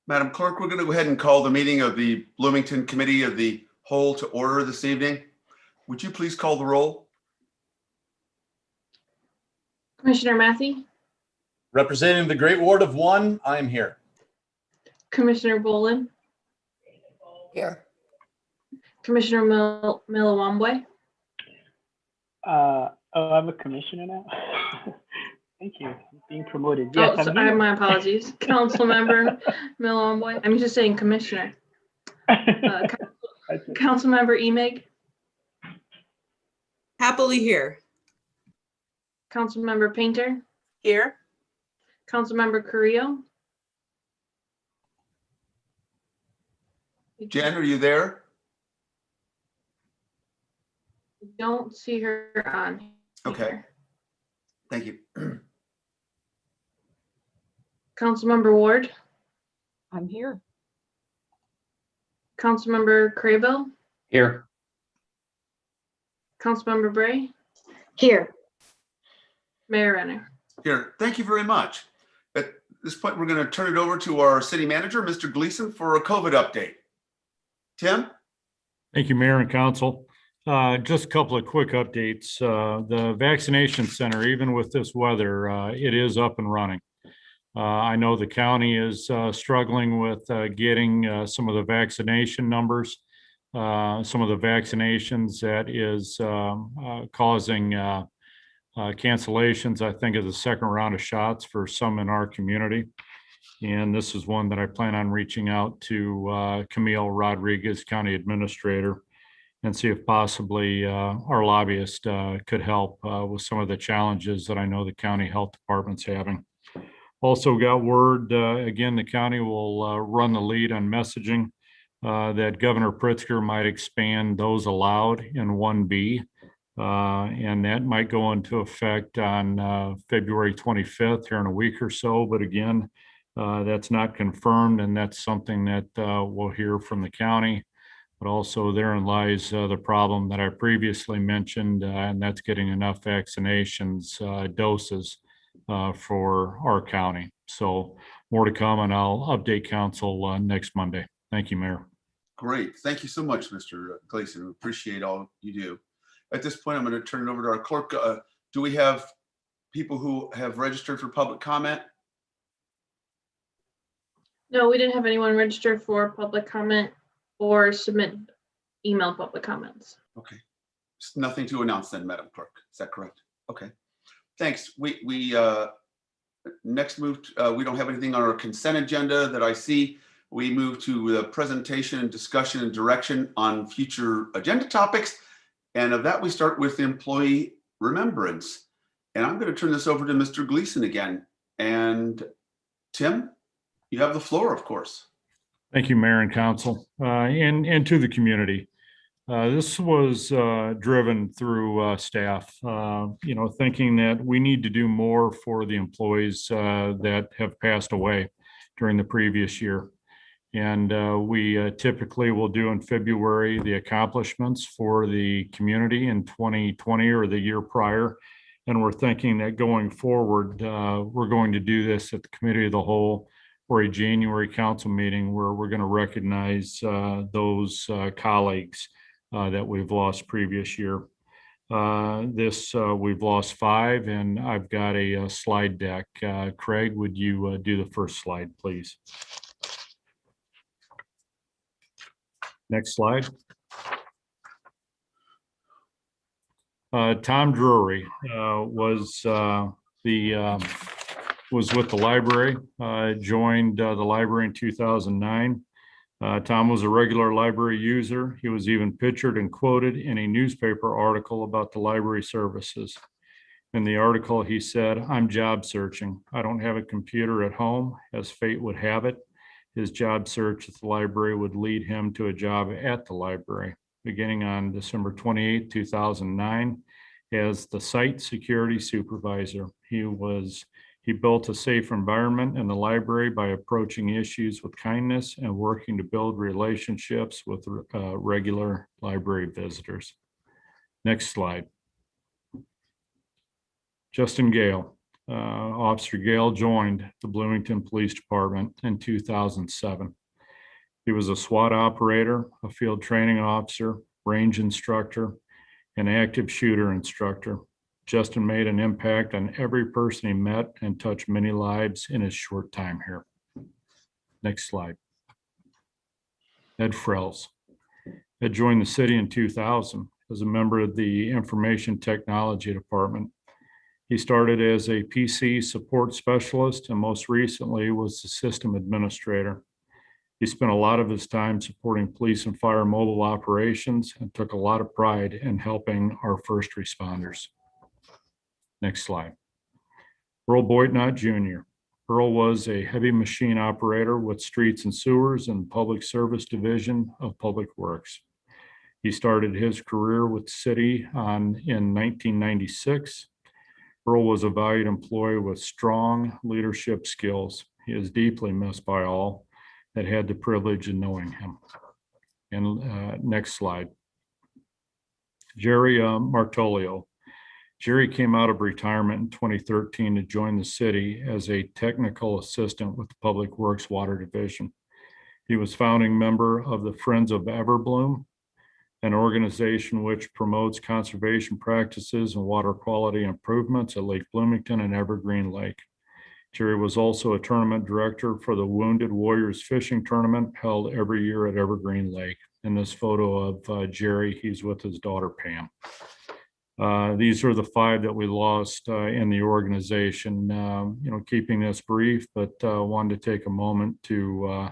Madam Clerk, we're going to go ahead and call the meeting of the Bloomington Committee of the Whole to order this evening. Would you please call the roll? Commissioner Mathey? Representing the Great Ward of 1, I am here. Commissioner Boland? Here. Commissioner Milawambwe? I'm a commissioner now. Thank you. Being promoted. Yes, Oh, so my apologies. Councilmember Milawambwe. I'm just saying commissioner. Councilmember Emig? Happily here. Councilmember Painter? Here. Councilmember Carrillo? Jen, are you there? I don't see her on here. Okay. Thank you. Councilmember Ward? I'm here. Councilmember Craybill? Here. Councilmember Bray? Here. Mayor Renner? Here, thank you very much. At this point, we're going to turn it over to our city manager, Mr. Gleason, for a COVID update. Tim? Thank you, Mayor and Council. Just a couple of quick updates. The vaccination center, even with this weather, it is up and running. I know the county is struggling with getting some of the vaccination numbers, some of the vaccinations that is causing cancellations, I think, of the second round of shots for some in our community. And this is one that I plan on reaching out to Camille Rodriguez, County Administrator, and see if possibly our lobbyist could help with some of the challenges that I know the county health department's having. Also got word, again, the county will run the lead on messaging that Governor Pritzker might expand those allowed in 1B. And that might go into effect on February 25th, here in a week or so. But again, that's not confirmed, and that's something that we'll hear from the county. But also therein lies the problem that I previously mentioned, and that's getting enough vaccinations doses for our county. So more to come, and I'll update council next Monday. Thank you, Mayor. Great. Thank you so much, Mr. Gleason. We appreciate all you do. At this point, I'm going to turn it over to our clerk. Do we have people who have registered for public comment? No, we didn't have anyone register for public comment or submit email public comments. Okay. Nothing to announce then, Madam Clerk. Is that correct? Okay. Thanks. We next move. We don't have anything on our consent agenda that I see. We move to the presentation, discussion, and direction on future agenda topics. And of that, we start with employee remembrance. And I'm going to turn this over to Mr. Gleason again. And Tim, you have the floor, of course. Thank you, Mayor and Council, and to the community. This was driven through staff, thinking that we need to do more for the employees that have passed away during the previous year. And we typically will do in February the accomplishments for the community in 2020 or the year prior. And we're thinking that going forward, we're going to do this at the Committee of the Whole or a January council meeting where we're going to recognize those colleagues that we've lost previous year. We've lost 5, and I've got a slide deck. Craig, would you do the first slide, please? Next slide. Tom Drury was with the library, joined the library in 2009. Tom was a regular library user. He was even pictured and quoted in a newspaper article about the library services. In the article, he said, "I'm job searching. I don't have a computer at home, as fate would have it. His job search at the library would lead him to a job at the library." Beginning on December 28, 2009, as the site security supervisor. He built a safe environment in the library by approaching issues with kindness and working to build relationships with regular library visitors. Next slide. Justin Gale. Officer Gale joined the Bloomington Police Department in 2007. He was a SWAT operator, a field training officer, range instructor, and active shooter instructor. Justin made an impact on every person he met and touched many lives in his short time here. Next slide. Ed Frells. Ed joined the city in 2000 as a member of the Information Technology Department. He started as a PC support specialist and most recently was the system administrator. He spent a lot of his time supporting police and fire mobile operations and took a lot of pride in helping our first responders. Next slide. Earl Boydnott Jr. Earl was a heavy machine operator with streets and sewers and public service division of Public Works. He started his career with the city in 1996. Earl was a valued employee with strong leadership skills. He is deeply missed by all that had the privilege of knowing him. And next slide. Jerry Martolio. Jerry came out of retirement in 2013 to join the city as a technical assistant with the Public Works Water Division. He was founding member of the Friends of Everbloom, an organization which promotes conservation practices and water quality improvements at Lake Bloomington and Evergreen Lake. Jerry was also a tournament director for the Wounded Warriors Fishing Tournament held every year at Evergreen Lake. In this photo of Jerry, he's with his daughter, Pam. These are the 5 that we lost in the organization. Keeping this brief, but wanted to take a moment to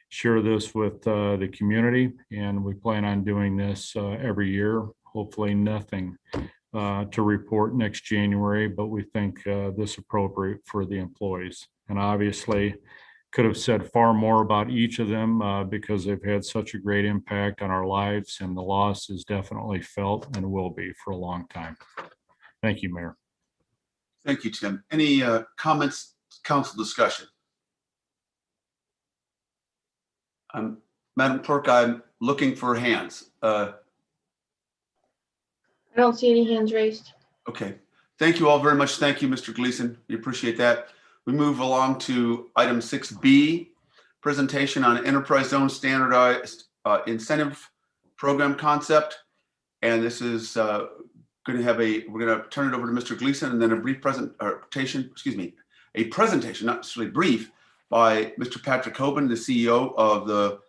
share this with the community, and we plan on doing this every year. Hopefully nothing to report next January, but we think this appropriate for the employees. And obviously could have said far more about each of them because they've had such a great impact on our lives, and the loss is definitely felt and will be for a long time. Thank you, Mayor. Thank you, Tim. Any comments, council discussion? Madam Clerk, I'm looking for hands. I don't see any hands raised. Okay. Thank you all very much. Thank you, Mr. Gleason. We appreciate that. We move along to item 6B, presentation on enterprise zone standardized incentive program concept. And this is going to have we're going to turn it over to Mr. Gleason and then a brief presentation, not necessarily brief, by Mr. Patrick Hoban, the CEO of the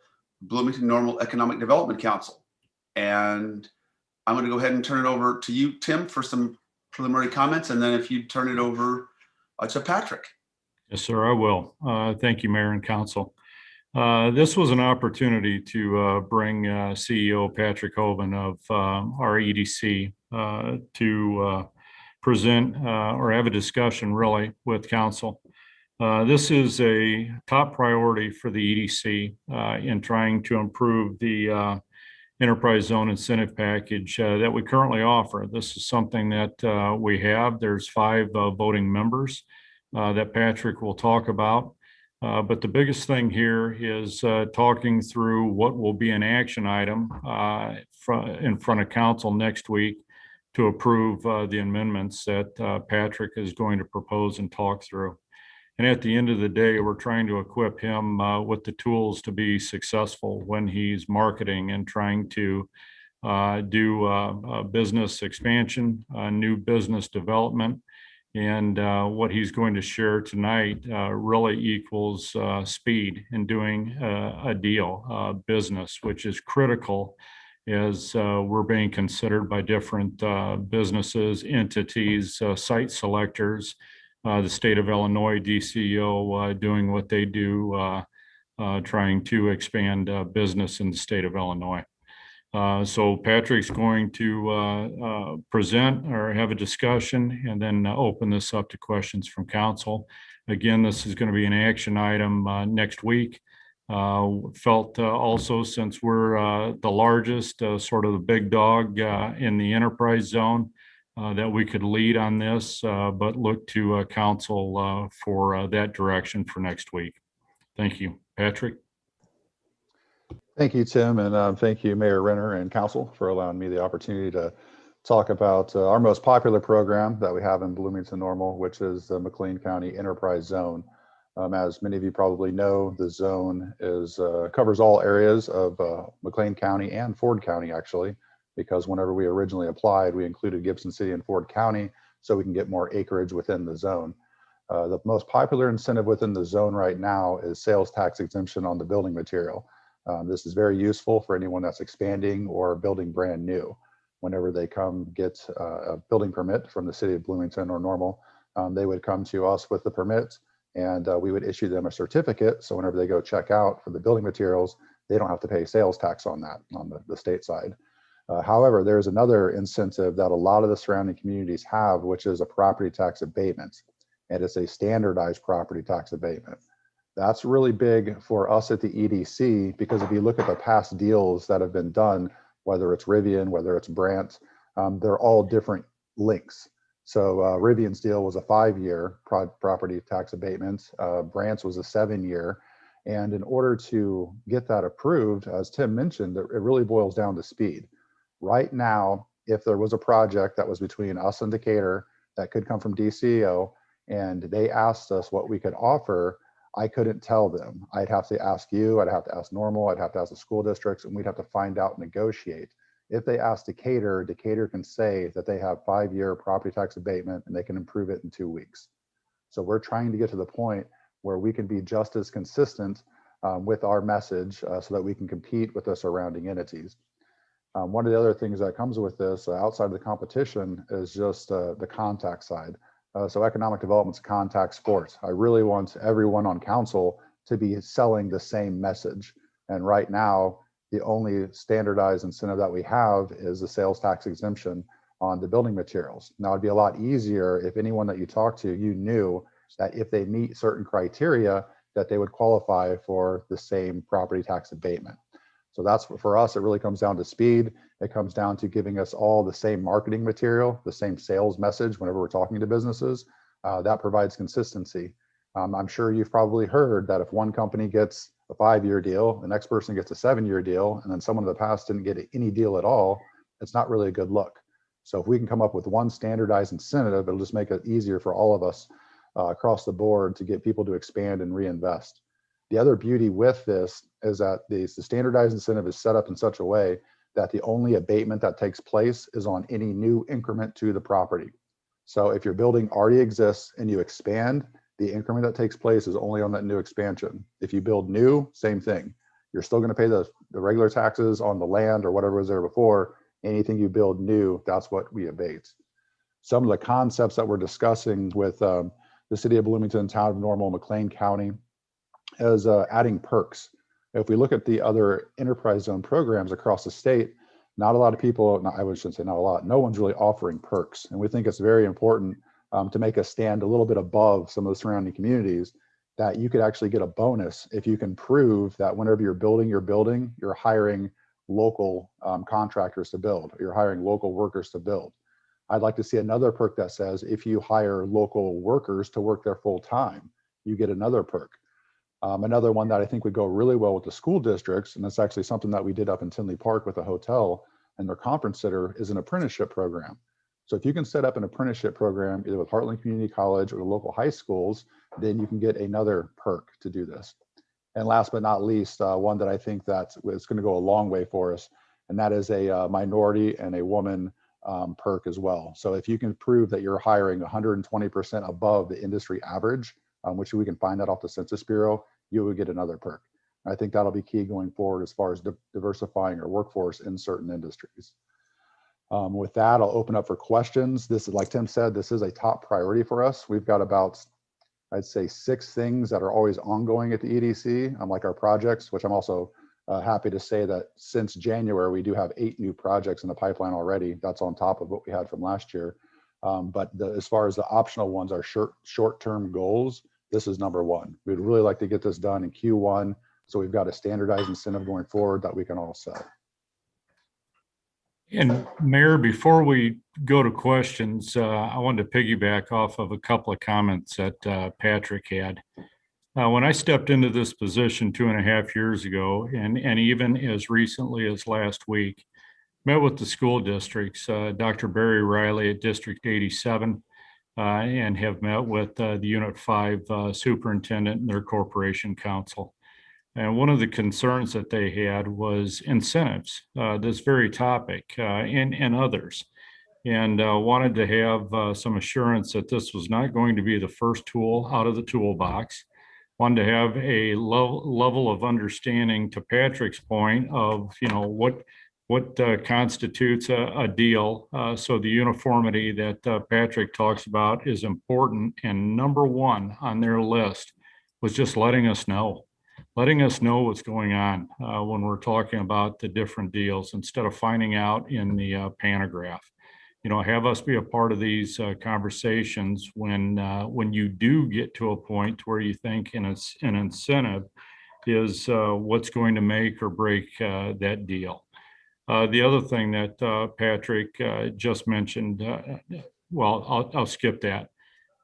Bloomington Normal Economic Development Council. And I'm going to go ahead and turn it over to you, Tim, for some preliminary comments. And then if you turn it over to Patrick. Yes, sir, I will. Thank you, Mayor and Council. This was an opportunity to bring CEO Patrick Hoban of our EDC to present or have a discussion really with Council. This is a top priority for the EDC in trying to improve the enterprise zone incentive package that we currently offer. This is something that we have. There's 5 voting members that Patrick will talk about. But the biggest thing here is talking through what will be an action item in front of Council next week to approve the amendments that Patrick is going to propose and talk through. And at the end of the day, we're trying to equip him with the tools to be successful when he's marketing and trying to do business expansion, new business development. And what he's going to share tonight really equals speed in doing a deal, business, which is critical as we're being considered by different businesses, entities, site selectors, the state of Illinois, DCO doing what they do, trying to expand business in the state of Illinois. So Patrick's going to present or have a discussion and then open this up to questions from Council. Again, this is going to be an action item next week. Felt also, since we're the largest, sort of the big dog in the enterprise zone, that we could lead on this, but look to Council for that direction for next week. Thank you. Patrick? Thank you, Tim, and thank you, Mayor Renner and Council, for allowing me the opportunity to talk about our most popular program that we have in Bloomington Normal, which is the McLean County Enterprise Zone. As many of you probably know, the zone is covers all areas of McLean County and Ford County, actually, because whenever we originally applied, we included Gibson City and Ford County so we can get more acreage within the zone. The most popular incentive within the zone right now is sales tax exemption on the building material. This is very useful for anyone that's expanding or building brand new. Whenever they come get a building permit from the city of Bloomington or Normal, they would come to us with the permit, and we would issue them a certificate. So whenever they go check out for the building materials, they don't have to pay sales tax on that on the state side. However, there's another incentive that a lot of the surrounding communities have, which is a property tax abatement. And it's a standardized property tax abatement. That's really big for us at the EDC, because if you look at the past deals that have been done, whether it's Rivian, whether it's Brandt, they're all different links. So Rivian's deal was a 5-year property tax abatement. Brandt's was a 7-year. And in order to get that approved, as Tim mentioned, it really boils down to speed. Right now, if there was a project that was between us and Decatur that could come from DCO, and they asked us what we could offer, I couldn't tell them. I'd have to ask you, I'd have to ask Normal, I'd have to ask the school districts, and we'd have to find out and negotiate. If they ask Decatur, Decatur can say that they have 5-year property tax abatement and they can improve it in 2 weeks. So we're trying to get to the point where we can be just as consistent with our message so that we can compete with the surrounding entities. One of the other things that comes with this outside of the competition is just the contact side. So economic development's a contact sport. I really want everyone on council to be selling the same message. And right now, the only standardized incentive that we have is the sales tax exemption on the building materials. Now, it'd be a lot easier if anyone that you talk to, you knew that if they meet certain criteria, that they would qualify for the same property tax abatement. So that's for us, it really comes down to speed. It comes down to giving us all the same marketing material, the same sales message whenever we're talking to businesses. That provides consistency. I'm sure you've probably heard that if one company gets a 5-year deal, the next person gets a 7-year deal, and then someone in the past didn't get any deal at all, it's not really a good look. So if we can come up with one standardized incentive, it'll just make it easier for all of us across the board to get people to expand and reinvest. The other beauty with this is that the standardized incentive is set up in such a way that the only abatement that takes place is on any new increment to the property. So if your building already exists and you expand, the increment that takes place is only on that new expansion. If you build new, same thing. You're still going to pay the regular taxes on the land or whatever was there before. Anything you build new, that's what we abate. Some of the concepts that we're discussing with the city of Bloomington, town of Normal, McLean County, is adding perks. If we look at the other enterprise zone programs across the state, not a lot of people, I shouldn't say not a lot, no one's really offering perks. And we think it's very important to make us stand a little bit above some of the surrounding communities, that you could actually get a bonus if you can prove that whenever you're building your building, you're hiring local contractors to build, or you're hiring local workers to build. I'd like to see another perk that says if you hire local workers to work there full time, you get another perk. Another one that I think would go really well with the school districts, and that's actually something that we did up in Tinley Park with a hotel and their conference center, is an apprenticeship program. So if you can set up an apprenticeship program either with Heartland Community College or the local high schools, then you can get another perk to do this. And last but not least, one that I think that is going to go a long way for us, and that is a minority and a woman perk as well. So if you can prove that you're hiring 120% above the industry average, which we can find that off the Census Bureau, you will get another perk. I think that'll be key going forward as far as diversifying our workforce in certain industries. With that, I'll open up for questions. This is, like Tim said, this is a top priority for us. We've got about, I'd say, 6 things that are always ongoing at the EDC, unlike our projects, which I'm also happy to say that since January, we do have 8 new projects in the pipeline already. That's on top of what we had from last year. But as far as the optional ones, our short-term goals, this is number 1. We'd really like to get this done in Q1. So we've got a standardized incentive going forward that we can all set. And Mayor, before we go to questions, I wanted to piggyback off of a couple of comments that Patrick had. When I stepped into this position 2.5 years ago, and even as recently as last week, met with the school districts, Dr. Barry Riley at District 87, and have met with the Unit 5 superintendent and their corporation council. And one of the concerns that they had was incentives, this very topic, and others. And wanted to have some assurance that this was not going to be the first tool out of the toolbox. Wanted to have a level of understanding, to Patrick's point, of what constitutes a deal. So the uniformity that Patrick talks about is important, and number one on their list was just letting us know what's going on when we're talking about the different deals, instead of finding out in the pantograph. Have us be a part of these conversations when you do get to a point where you think an incentive is what's going to make or break that deal. The other thing that Patrick just mentioned, well, I'll skip that.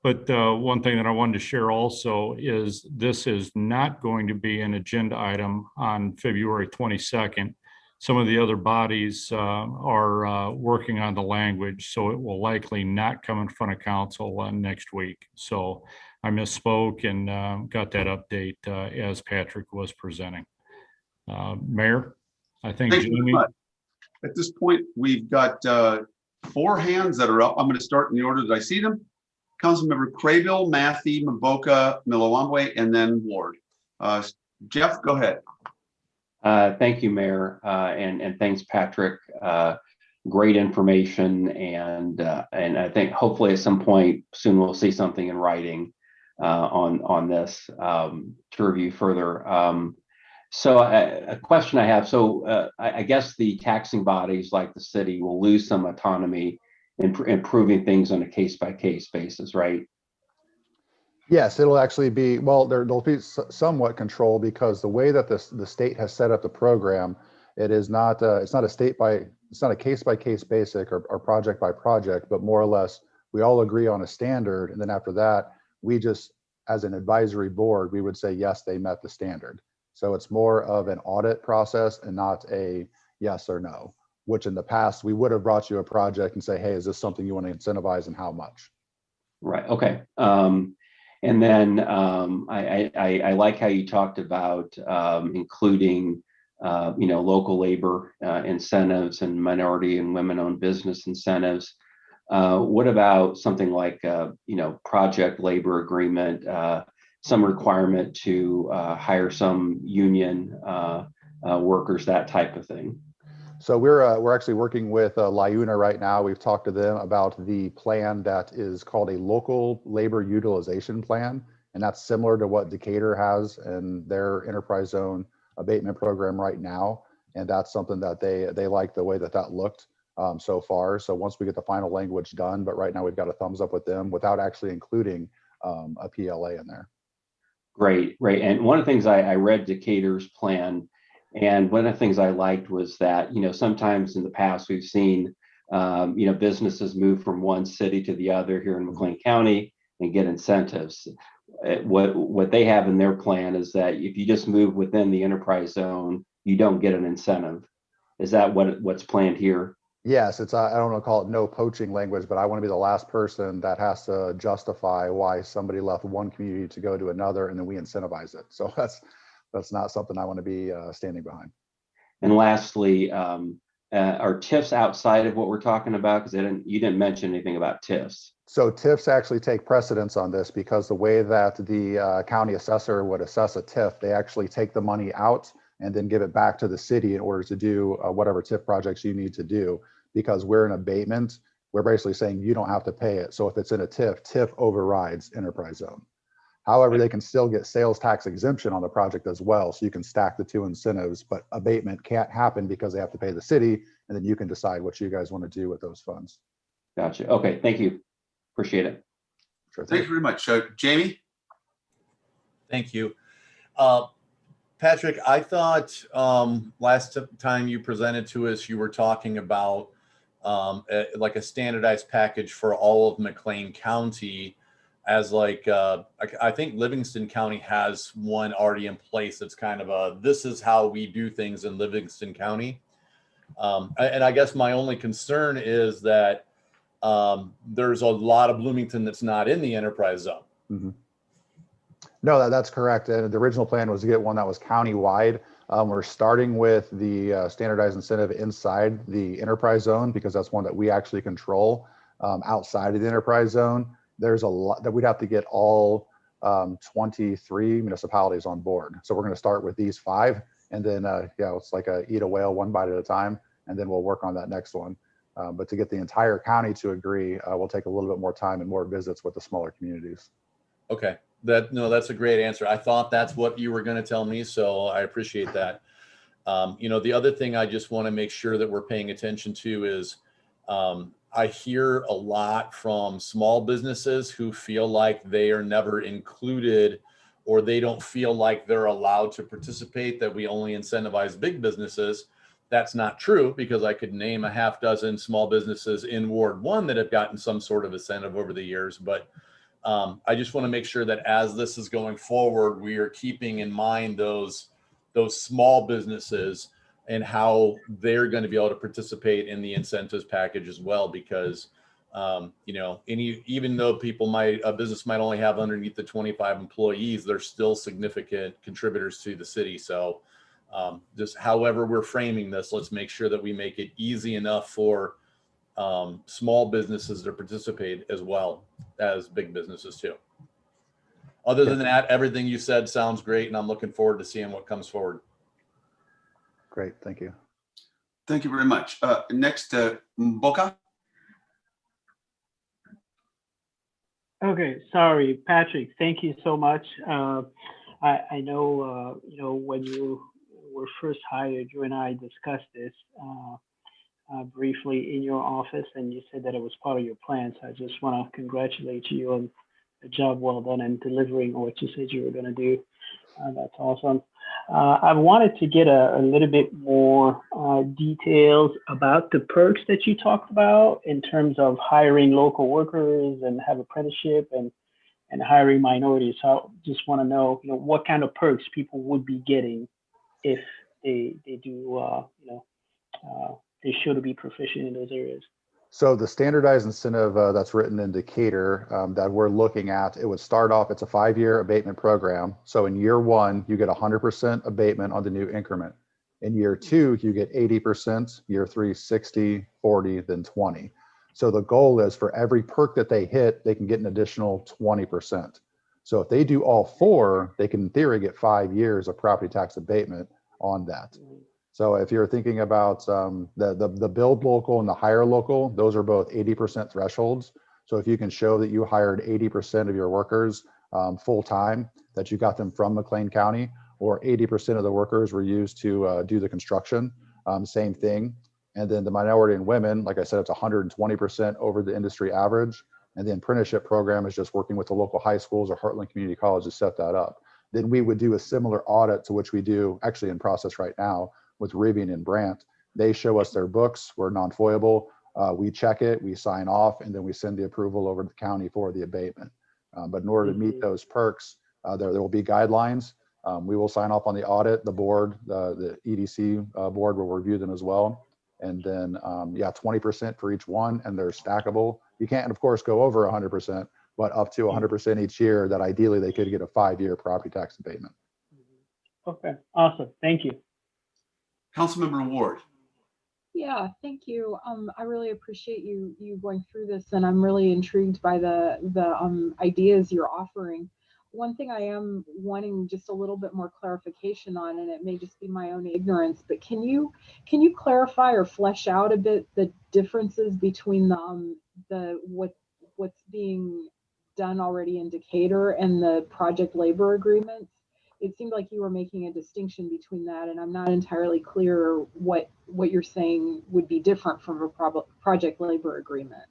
But one thing that I wanted to share also is this is not going to be an agenda item on February 22nd. Some of the other bodies are working on the language, so it will likely not come in front of council next week. So I misspoke and got that update as Patrick was presenting. Mayor, I think Thank you very Jamie. much. At this point, we've got 4 hands that are up. I'm going to start in the order that I see them. Councilmember Craybill, Matthew, Mboka, Milawambwe, and then Ward. Jeff, go ahead. Thank you, Mayor, and thanks, Patrick. Great information, and I think hopefully at some point soon we'll see something in writing on this to review further. So a question I have. So I guess the taxing bodies like the city will lose some autonomy in improving things on a case-by-case basis, right? Yes, it'll actually be, well, there'll be somewhat control, because the way that the state has set up the program, it's not a case-by-case basic or project by project, but more or less we all agree on a standard. And then after that, we just, as an advisory board, we would say, yes, they met the standard. So it's more of an audit process and not a yes or no, which in the past, we would have brought you a project and say, hey, is this something you want to incentivize and how much? Right, okay. And then I like how you talked about including, local labor incentives and minority and women-owned business incentives. What about something like, project labor agreement, some requirement to hire some union workers, that type of thing? So we're actually working with LIUNA right now. We've talked to them about the plan that is called a local labor utilization plan. And that's similar to what Decatur has in their enterprise zone abatement program right now. And that's something that they like the way that looked so far. So once we get the final language done, but right now we've got a thumbs up with them without actually including a PLA in there. Great. And one of the things I read Decatur's plan, and one of the things I liked was that, sometimes in the past we've seen, businesses move from one city to the other here in McLean County and get incentives. What they have in their plan is that if you just move within the enterprise zone, you don't get an incentive. Is that what's planned here? Yes, it's I don't want to call it no poaching language, but I want to be the last person that has to justify why somebody left one community to go to another, and then we incentivize it. So that's not something I want to be standing behind. And lastly, are TIFs outside of what we're talking about? Because you didn't mention anything about TIFs. So TIFs actually take precedence on this, because the way that the county assessor would assess a TIF, they actually take the money out and then give it back to the city in order to do whatever TIF projects you need to do. Because we're in abatement, we're basically saying you don't have to pay it. So if it's in a TIF overrides enterprise zone. However, they can still get sales tax exemption on the project as well. So you can stack the two incentives, but abatement can't happen because they have to pay the city, and then you can decide what you guys want to do with those funds. Gotcha. Okay, thank you. Appreciate it. Sure Thank thing. you very much. Jamie? Thank you. Patrick, I thought last time you presented to us, you were talking about like a standardized package for all of McLean County, as like, I think Livingston County has one already in place. That's kind of this is how we do things in Livingston County. And I guess my only concern is that there's a lot of Bloomington that's not in the enterprise zone. Mhm. No, that's correct. And the original plan was to get one that was county-wide. We're starting with the standardized incentive inside the enterprise zone because that's one that we actually control. Outside of the enterprise zone, there's a lot that we'd have to get all 23 municipalities on board. So we're going to start with these 5, and then it's like eat a whale one bite at a time, and then we'll work on that next one. But to get the entire county to agree will take a little bit more time and more visits with the smaller communities. Okay. That's a great answer. I thought that's what you were going to tell me, so I appreciate that. The other thing I just want to make sure that we're paying attention to is I hear a lot from small businesses who feel like they are never included, or they don't feel like they're allowed to participate, that we only incentivize big businesses. That's not true, because I could name a half dozen small businesses in Ward 1 that have gotten some sort of incentive over the years. But I just want to make sure that as this is going forward, we are keeping in mind those small businesses and how they're going to be able to participate in the incentives package as well. Because, even though a business might only have underneath the 25 employees, they're still significant contributors to the city. So just however we're framing this, let's make sure that we make it easy enough for small businesses to participate as well as big businesses too. Other than that, everything you said sounds great, and I'm looking forward to seeing what comes forward. Great, thank you. Thank you very much. Next, Mboka. Okay, sorry, Patrick, thank you so much. I know, when you were first hired, you and I discussed this briefly in your office, and you said that it was part of your plan. So I just want to congratulate you on a job well done and delivering what you said you were going to do. That's awesome. I wanted to get a little bit more details about the perks that you talked about in terms of hiring local workers and have apprenticeship and hiring minorities. So I just want to know, what kind of perks people would be getting if they do, they should be proficient in those areas. So the standardized incentive that's written in Decatur that we're looking at, it would start off, it's a 5-year abatement program. So in year 1, you get 100% abatement on the new increment. In year 2, you get 80%, year 3, 60, 40, then 20. So the goal is for every perk that they hit, they can get an additional 20%. So if they do all 4, they can in theory get 5 years of property tax abatement on that. So if you're thinking about the build local and the hire local, those are both 80% thresholds. So if you can show that you hired 80% of your workers full time, that you got them from McLean County, or 80% of the workers were used to do the construction, same thing. And then the minority and women, like I said, it's 120% over the industry average. And the apprenticeship program is just working with the local high schools or Heartland Community College to set that up. Then we would do a similar audit to which we do actually in process right now with Rivian and Brandt. They show us their books, we're non-foiable, we check it, we sign off, and then we send the approval over to the county for the abatement. But in order to meet those perks, there will be guidelines. We will sign off on the audit, the board, the EDC board will review them as well. And then 20% for each one, and they're stackable. You can't, of course, go over 100%, but up to 100% each year, that ideally they could get a 5-year property tax abatement. Okay, awesome, thank you. Councilmember Ward. Yeah, thank you. I really appreciate you going through this, and I'm really intrigued by the ideas you're offering. One thing I am wanting just a little bit more clarification on, and it may just be my own ignorance, but can you clarify or flesh out a bit the differences between what's being done already in Decatur and the project labor agreements? It seemed like you were making a distinction between that, and I'm not entirely clear what you're saying would be different from a project labor agreement.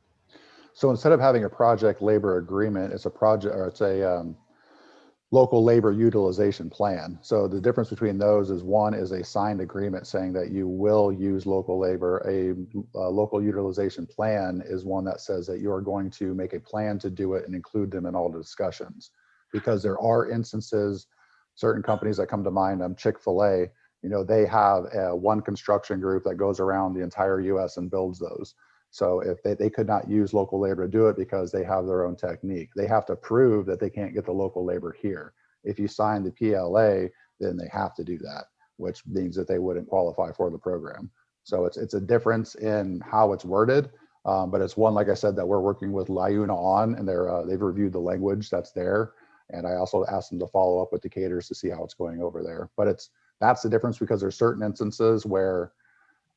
So instead of having a project labor agreement, it's a local labor utilization plan. So the difference between those is one is a signed agreement saying that you will use local labor. A local utilization plan is one that says that you are going to make a plan to do it and include them in all the discussions. Because there are instances, certain companies that come to mind, Chick-fil-A, they have one construction group that goes around the entire US and builds those. So if they could not use local labor to do it because they have their own technique, they have to prove that they can't get the local labor here. If you sign the PLA, then they have to do that, which means that they wouldn't qualify for the program. So it's a difference in how it's worded, but it's one, like I said, that we're working with LIUNA on, and they've reviewed the language that's there. And I also asked them to follow up with Decatur's to see how it's going over there. But that's the difference, because there's certain instances where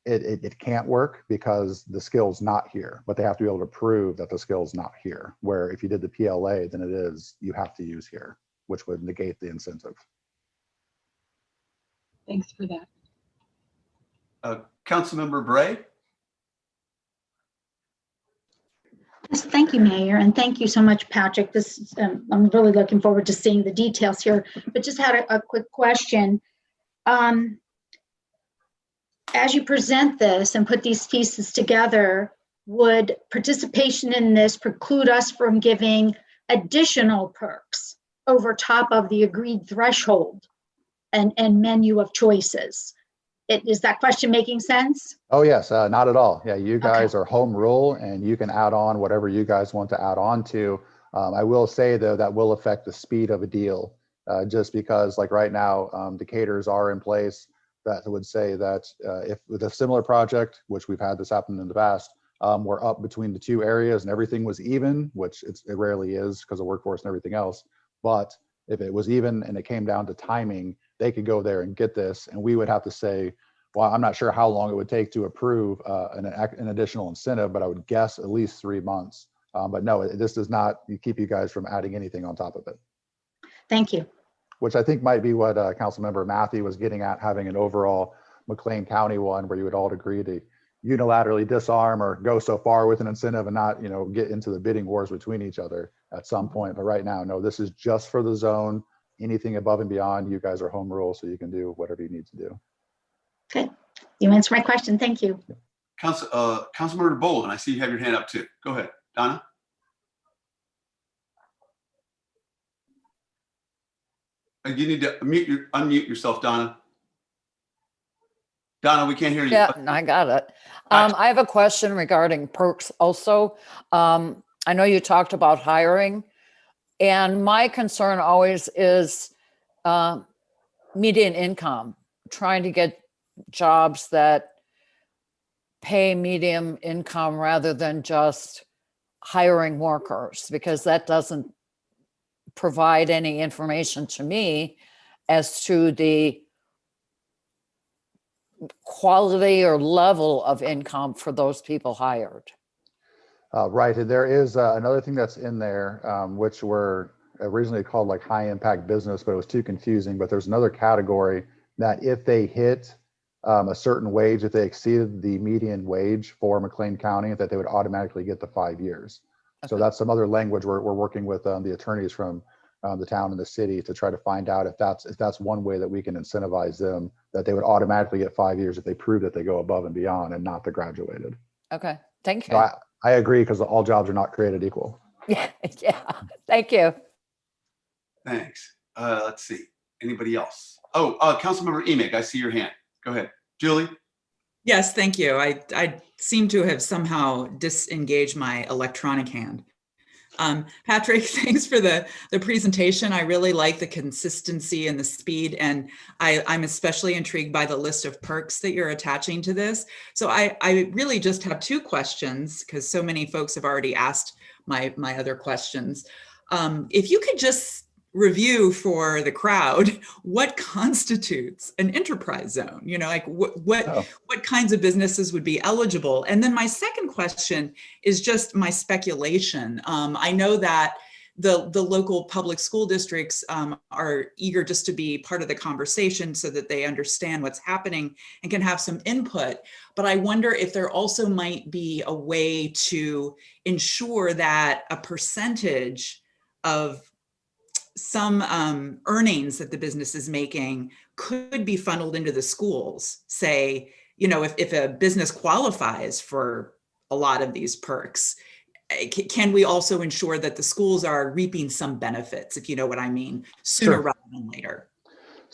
it can't work because the skill's not here, but they have to be able to prove that the skill's not here. Where if you did the PLA, then you have to use here, which would negate the incentive. Thanks for that. Councilmember Bray? Yes, thank you, Mayor, and thank you so much, Patrick. I'm really looking forward to seeing the details here, but just had a quick question. As you present this and put these pieces together, would participation in this preclude us from giving additional perks over top of the agreed threshold and menu of choices? Is that question making sense? Oh, yes, not at all. Yeah, you guys are home rule, and you can add on whatever you guys want to add on to. I will say, though, that will affect the speed of a deal, just because, like right now, Decatur's are in place that would say that if with a similar project, which we've had this happen in the past, we're up between the two areas and everything was even, which it rarely is because of workforce and everything else. But if it was even and it came down to timing, they could go there and get this, and we would have to say, well, I'm not sure how long it would take to approve an additional incentive, but I would guess at least 3 months. But no, this does not keep you guys from adding anything on top of it. Thank you. Which I think might be what Councilmember Matthew was getting at, having an overall McLean County one where you would all agree to unilaterally disarm or go so far with an incentive and not, get into the bidding wars between each other at some point. But right now, no, this is just for the zone. Anything above and beyond, you guys are home rule, so you can do whatever you need to do. Okay, you answered my question. Thank you. Councilmember Boland, I see you have your hand up too. Go ahead, Donna. You need to unmute yourself, Donna. Donna, we can't hear you. Yeah, I got it. I have a question regarding perks also. I know you talked about hiring, and my concern always is median income, trying to get jobs that pay medium income rather than just hiring workers, because that doesn't provide any information to me as to the quality or level of income for those people hired. Right, and there is another thing that's in there, which were originally called like high impact business, but it was too confusing. But there's another category that if they hit a certain wage, if they exceeded the median wage for McLean County, that they would automatically get the 5 years. Okay. So that's some other language we're working with the attorneys from the town and the city to try to find out if that's one way that we can incentivize them, that they would automatically get 5 years if they prove that they go above and beyond and not the graduated. Okay, thank you. So I agree, because all jobs are not created equal. Yeah, thank you. Thanks. Let's see. Anybody else? Oh, Councilmember Emig, I see your hand. Go ahead. Julie? Yes, thank you. I seem to have somehow disengaged my electronic hand. Patrick, thanks for the presentation. I really like the consistency and the speed, and I'm especially intrigued by the list of perks that you're attaching to this. So I really just have two questions, because so many folks have already asked my other questions. If you could just review for the crowd what constitutes an enterprise zone, like what kinds of businesses would be eligible. And then my second question is just my speculation. I know that the local public school districts are eager just to be part of the conversation so that they understand what's happening and can have some input. But I wonder if there also might be a way to ensure that a percentage of some earnings that the business is making could be funneled into the schools. Say, if a business qualifies for a lot of these perks, can we also ensure that the schools are reaping some benefits, if you know what I mean, sooner rather than later?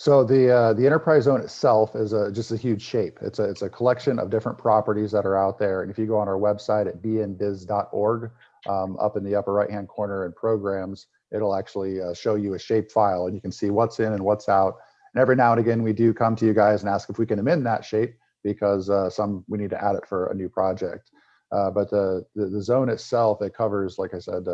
So the enterprise zone itself is just a huge shape. It's a collection of different properties that are out there. And if you go on our website at bnbiz.org, up in the upper right-hand corner in programs, it'll actually show you a shape file, and you can see what's in and what's out. And every now and again, we do come to you guys and ask if we can amend that shape because we need to add it for a new project. But the zone itself, it covers, like I said,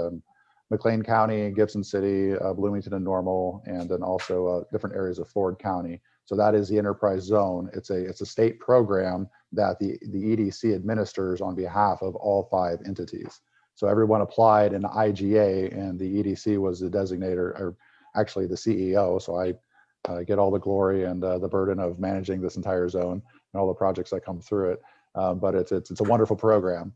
McLean County, Gibson City, Bloomington and Normal, and then also different areas of Ford County. So that is the enterprise zone. It's a state program that the EDC administers on behalf of all 5 entities. So everyone applied in the IGA, and the EDC was the designator, or actually the CEO. So I get all the glory and the burden of managing this entire zone and all the projects that come through it. But it's a wonderful program.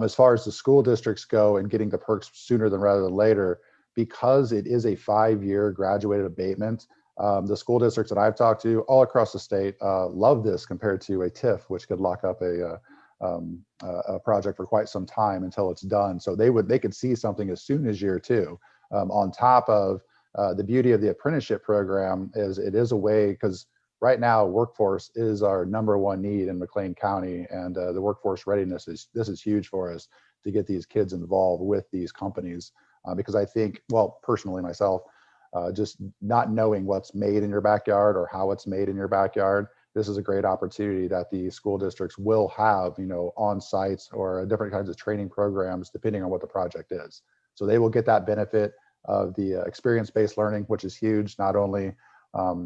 As far as the school districts go and getting the perks sooner rather than later, because it is a 5-year graduated abatement, the school districts that I've talked to all across the state love this compared to a TIF, which could lock up a project for quite some time until it's done. So they could see something as soon as year 2. On top of the beauty of the apprenticeship program is it is a way, because right now workforce is our #1 need in McLean County, and the workforce readiness this is huge for us to get these kids involved with these companies, because I think, well, personally myself, just not knowing what's made in your backyard or how it's made in your backyard, this is a great opportunity that the school districts will have, on sites or different kinds of training programs depending on what the project is. So they will get that benefit of the experience-based learning, which is huge, not only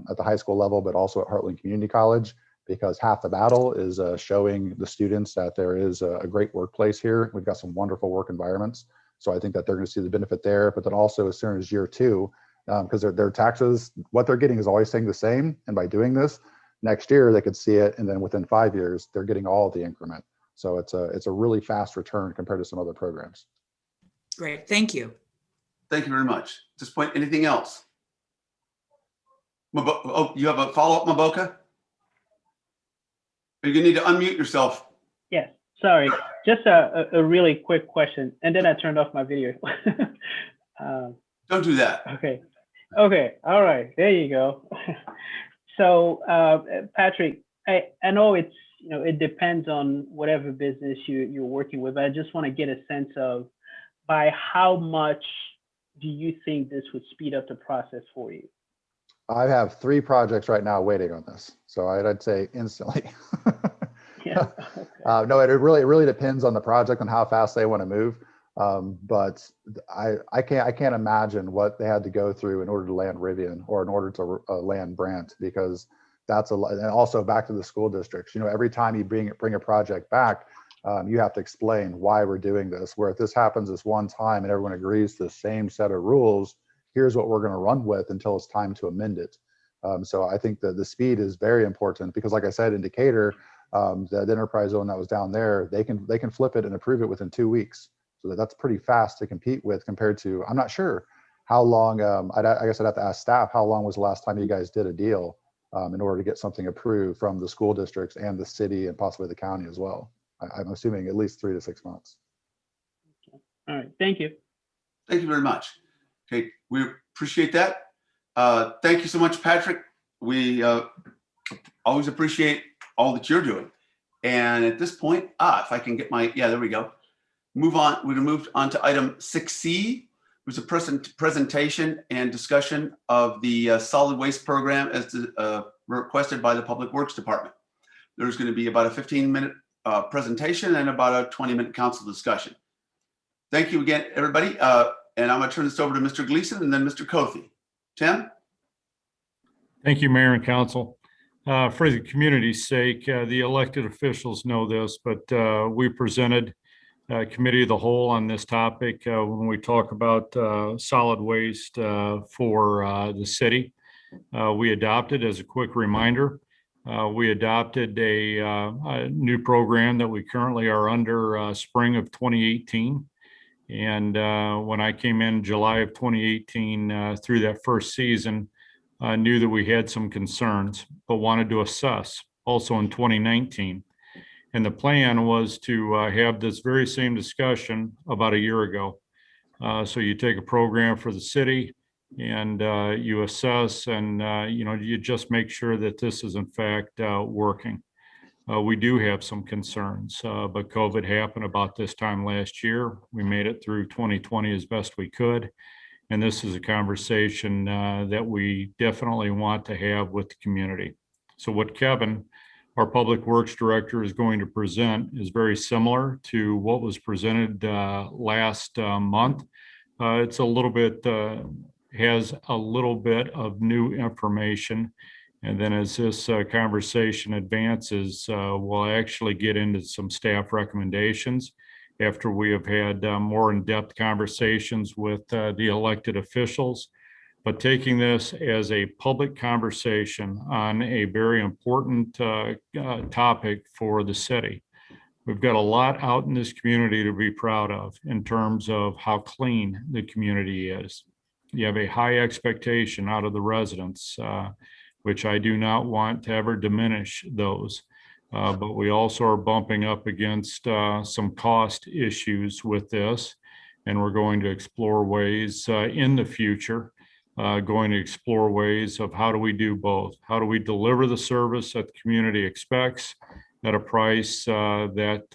at the high school level, but also at Heartland Community College, because half the battle is showing the students that there is a great workplace here. We've got some wonderful work environments. So I think that they're going to see the benefit there, but then also as soon as year 2, because their taxes, what they're getting is always staying the same. And by doing this, next year they could see it. And then within 5 years, they're getting all the increment. So it's a really fast return compared to some other programs. Great, thank you. Thank you very much. At this point, anything else? Oh, you have a follow-up, Maboka? You're gonna need to unmute yourself. Yes, sorry, just a really quick question, and then I turned off my video. Don't do that. Okay, all right, there you go. So Patrick, I know it's, it depends on whatever business you're working with. I just want to get a sense of by how much do you think this would speed up the process for you? I have 3 projects right now waiting on this. So I'd say instantly. Yeah. No, it really depends on the project and how fast they want to move. But I can't imagine what they had to go through in order to land Rivian or in order to land Brant, because that's and also back to the school districts. Every time you bring a project back, you have to explain why we're doing this. Where if this happens this one time and everyone agrees to the same set of rules, here's what we're going to run with until it's time to amend it. So I think that the speed is very important, because like I said, in Decatur, the enterprise zone that was down there, they can flip it and approve it within 2 weeks. So that's pretty fast to compete with compared to, I'm not sure how long, I guess I'd have to ask staff, how long was the last time you guys did a deal in order to get something approved from the school districts and the city and possibly the county as well? I'm assuming at least 3 to 6 months. All right, thank you. Thank you very much. Okay, we appreciate that. Thank you so much, Patrick. We always appreciate all that you're doing. And at this point, if I can get there we go. Move on. We're going to move on to item 6C, which is a presentation and discussion of the solid waste program as requested by the Public Works Department. There's going to be about a 15-minute presentation and about a 20-minute council discussion. Thank you again, everybody. And I'm going to turn this over to Mr. Gleason and then Mr. Kothe. Tim? Thank you, Mayor and Council. For the community's sake, the elected officials know this, but we presented committee of the whole on this topic when we talk about solid waste for the city. We adopted, as a quick reminder, we adopted a new program that we currently are under spring of 2018. And when I came in July of 2018 through that first season, I knew that we had some concerns, but wanted to assess also in 2019. And the plan was to have this very same discussion about a year ago. So you take a program for the city, and you assess and, you just make sure that this is in fact working. We do have some concerns, but COVID happened about this time last year. We made it through 2020 as best we could. And this is a conversation that we definitely want to have with the community. So what Kevin, our Public Works Director, is going to present is very similar to what was presented last month. It's a little bit, has a little bit of new information. And then as this conversation advances, we'll actually get into some staff recommendations after we have had more in-depth conversations with the elected officials. But taking this as a public conversation on a very important topic for the city. We've got a lot out in this community to be proud of in terms of how clean the community is. You have a high expectation out of the residents, which I do not want to ever diminish those. But we also are bumping up against some cost issues with this. And we're going to explore ways in the future, going to explore ways of how do we do both? How do we deliver the service that the community expects at a price that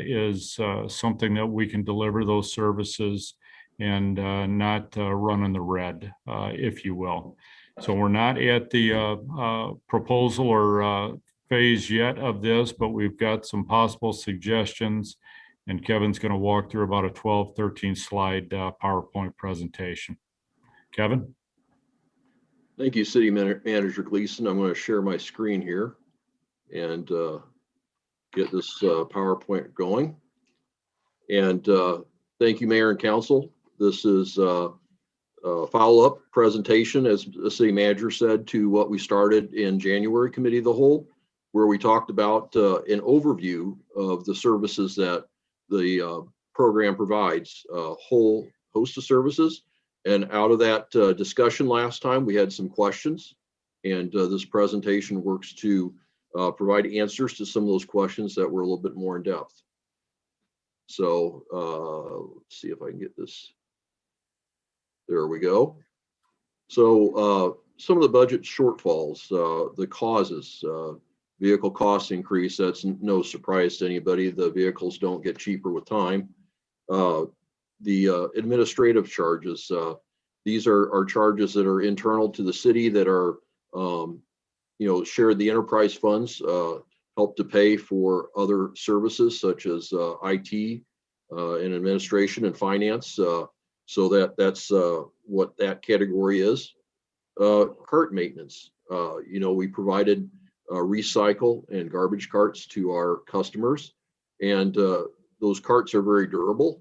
is something that we can deliver those services and not run in the red, if you will. So we're not at the proposal or phase yet of this, but we've got some possible suggestions, and Kevin's going to walk through about a 12, 13 slide PowerPoint presentation. Kevin? Thank you, City Manager Gleason. I'm going to share my screen here and get this PowerPoint going. And thank you, Mayor and Council. This is a follow-up presentation, as the City Manager said, to what we started in January Committee of the Whole, where we talked about an overview of the services that the program provides, a whole host of services. And out of that discussion last time, we had some questions, and this presentation works to provide answers to some of those questions that were a little bit more in depth. So let's see if I can get this. There we go. So some of the budget shortfalls, the causes, vehicle cost increase, that's no surprise to anybody. The vehicles don't get cheaper with time. The administrative charges, these are charges that are internal to the city that are, shared the enterprise funds, help to pay for other services such as IT and administration and finance. So that's what that category is. Cart maintenance, we provided recycle and garbage carts to our customers, and those carts are very durable.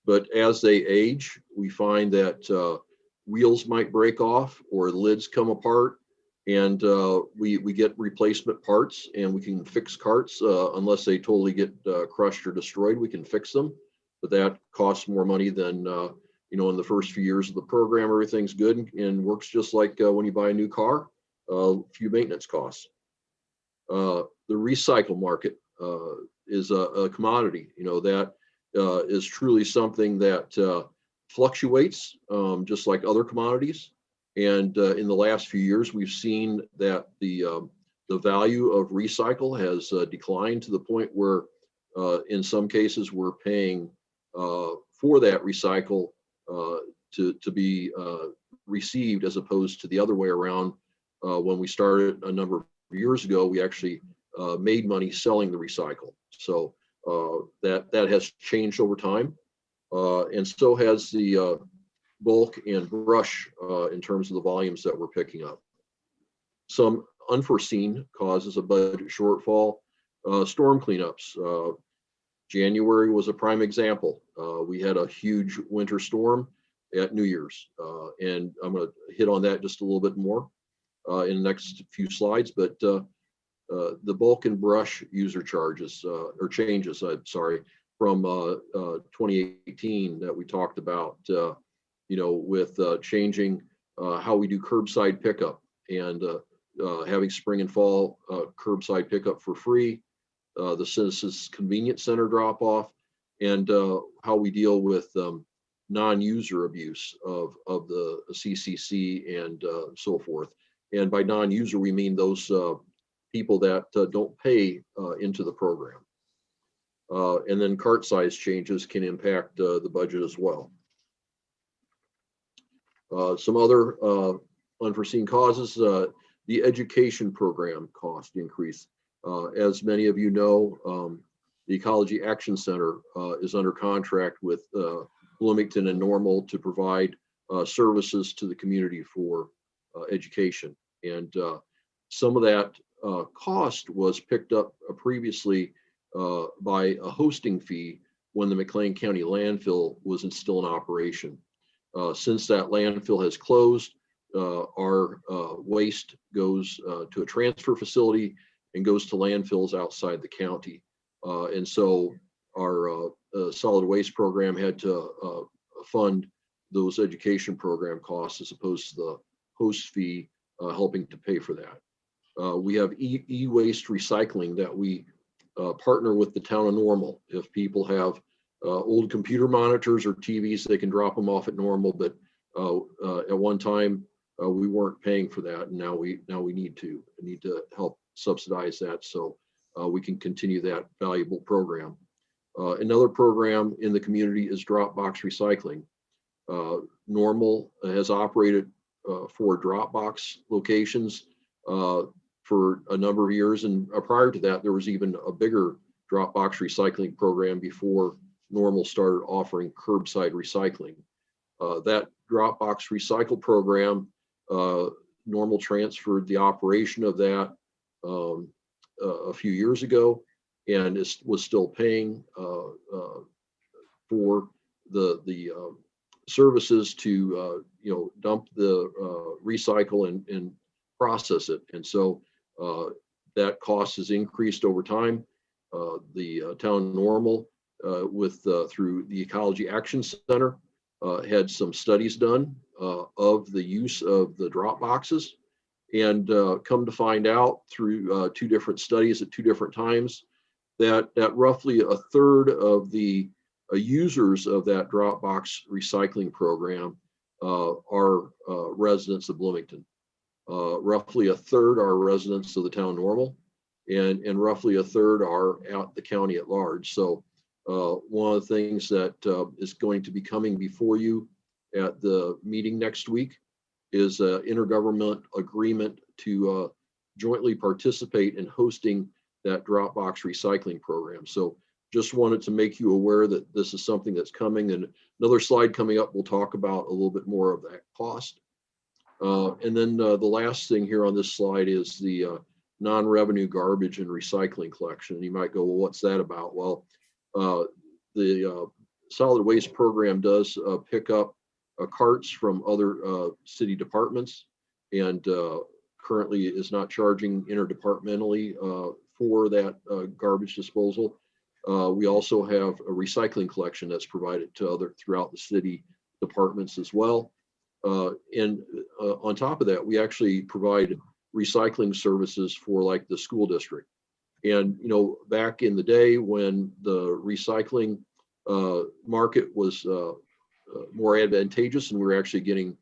But as they age, we find that wheels might break off or lids come apart, and we get replacement parts, and we can fix carts unless they totally get crushed or destroyed. We can fix them, but that costs more money than in the first few years of the program. Everything's good and works just like when you buy a new car. A few maintenance costs. The recycle market is a commodity. That is truly something that fluctuates just like other commodities. And in the last few years, we've seen that the value of recycle has declined to the point where in some cases we're paying for that recycle to be received, as opposed to the other way around. When we started a number of years ago, we actually made money selling the recycle. So that has changed over time, and so has the bulk and brush in terms of the volumes that we're picking up. Some unforeseen causes of budget shortfall, storm cleanups. January was a prime example. We had a huge winter storm at New Year's, and I'm going to hit on that just a little bit more in the next few slides. But the bulk and brush user charges or changes, from 2018 that we talked about, with changing how we do curbside pickup and having spring and fall curbside pickup for free, the Citizens Convenience Center drop off, and how we deal with non-user abuse of the CCC and so forth. And by non-user, we mean those people that don't pay into the program. And then cart size changes can impact the budget as well. Some other unforeseen causes, the education program cost increase. As many of you know, the Ecology Action Center is under contract with Bloomington and Normal to provide services to the community for education. And some of that cost was picked up previously by a hosting fee when the McLean County landfill was still in operation. Since that landfill has closed, our waste goes to a transfer facility and goes to landfills outside the county. And so our solid waste program had to fund those education program costs as opposed to the host fee helping to pay for that. We have e-waste recycling that we partner with the town of Normal. If people have old computer monitors or TVs, they can drop them off at Normal, but at one time we weren't paying for that, and now we need to help subsidize that so we can continue that valuable program. Another program in the community is Dropbox recycling. Normal has operated 4 Dropbox locations for a number of years, and prior to that, there was even a bigger Dropbox recycling program before Normal started offering curbside recycling. That Dropbox recycle program, Normal transferred the operation of that a few years ago, and was still paying for the services to dump the recycle and process it. And so that cost has increased over time. The town Normal through the Ecology Action Center had some studies done of the use of the drop boxes, and come to find out through 2 different studies at 2 different times that roughly a third of the users of that Dropbox recycling program are residents of Bloomington. Roughly a third are residents of the town Normal, and roughly a third are out the county at large. So one of the things that is going to be coming before you at the meeting next week is an intergovernmental agreement to jointly participate in hosting that Dropbox recycling program. So just wanted to make you aware that this is something that's coming, and another slide coming up will talk about a little bit more of that cost. And then the last thing here on this slide is the non-revenue garbage and recycling collection. And you might go, well, what's that about? Well, the solid waste program does pick up carts from other city departments, and currently is not charging interdepartmentally for that garbage disposal. We also have a recycling collection that's provided to throughout the city departments as well. And on top of that, we actually provide recycling services for like the school district. And, back in the day when the recycling market was more advantageous and we were actually getting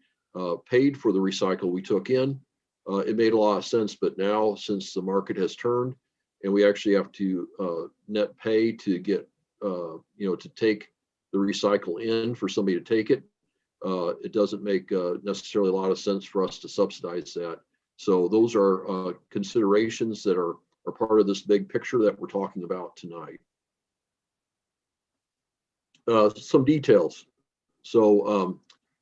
paid for the recycle we took in, it made a lot of sense. But now, since the market has turned and we actually have to net pay to get, to take the recycle in for somebody to take it, it doesn't make necessarily a lot of sense for us to subsidize that. So those are considerations that are part of this big picture that we're talking about tonight. Some details. So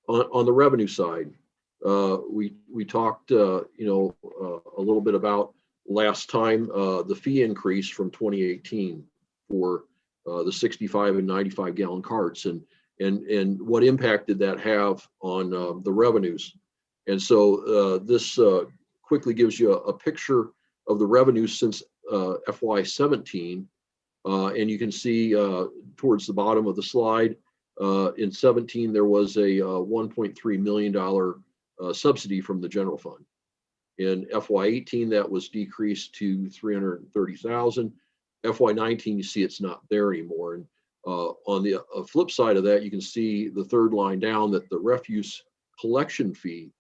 on the revenue side, we talked, a little bit about last time the fee increase from 2018 for the 65 and 95 gallon carts, and what impact did that have on the revenues. And so this quickly gives you a picture of the revenues since FY17. And you can see towards the bottom of the slide, in 17, there was a $1.3 million subsidy from the general fund. In FY18, that was decreased to $330,000. FY19, you see it's not there anymore. And On the flip side of that, you can see the third line down that the refuse collection fee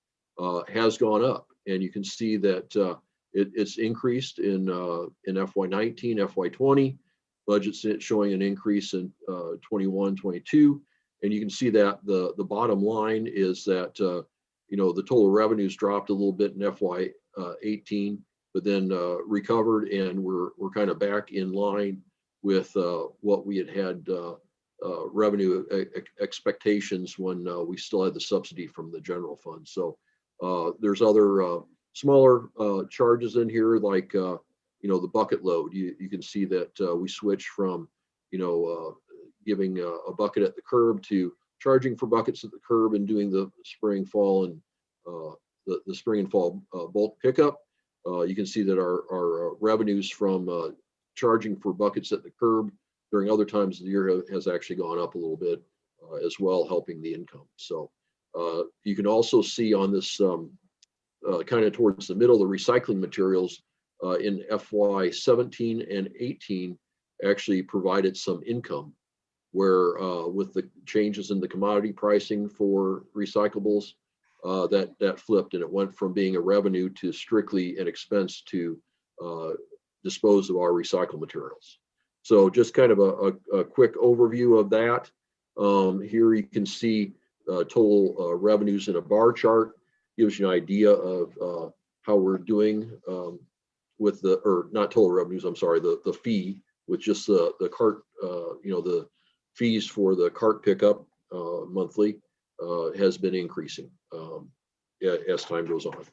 has gone up, and you can see that it's increased in FY19, FY20. Budget's showing an increase in 21, 22, and you can see that the bottom line is that the total revenues dropped a little bit in FY18, but then recovered, and we're kind of back in line with what we had revenue expectations when we still had the subsidy from the general fund. So there's other smaller charges in here, like the bucket load. You can see that we switched from giving a bucket at the curb to charging for buckets at the curb and doing the spring, fall, and the spring and fall bulk pickup. You can see that our revenues from charging for buckets at the curb during other times of the year has actually gone up a little bit as well, helping the income. So you can also see on this kind of towards the middle, the recycling materials in FY17 and 18 actually provided some income, where with the changes in the commodity pricing for recyclables, that flipped, and it went from being a revenue to strictly an expense to dispose of our recycled materials. So just kind of a quick overview of that. Here you can see total revenues in a bar chart. Gives you an idea of how we're doing with or not total revenues, I'm sorry, the fee with just the cart, the fees for the cart pickup monthly has been increasing as time goes on.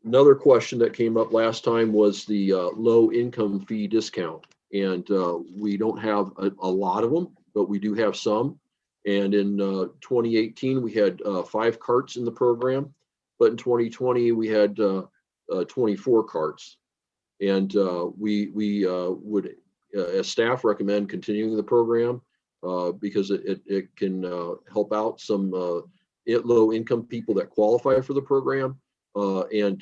Another question that came up last time was the low income fee discount. And we don't have a lot of them, but we do have some. And in 2018, we had 5 carts in the program, but in 2020, we had 24 carts. And we would, as staff, recommend continuing the program because it can help out some low income people that qualify for the program. And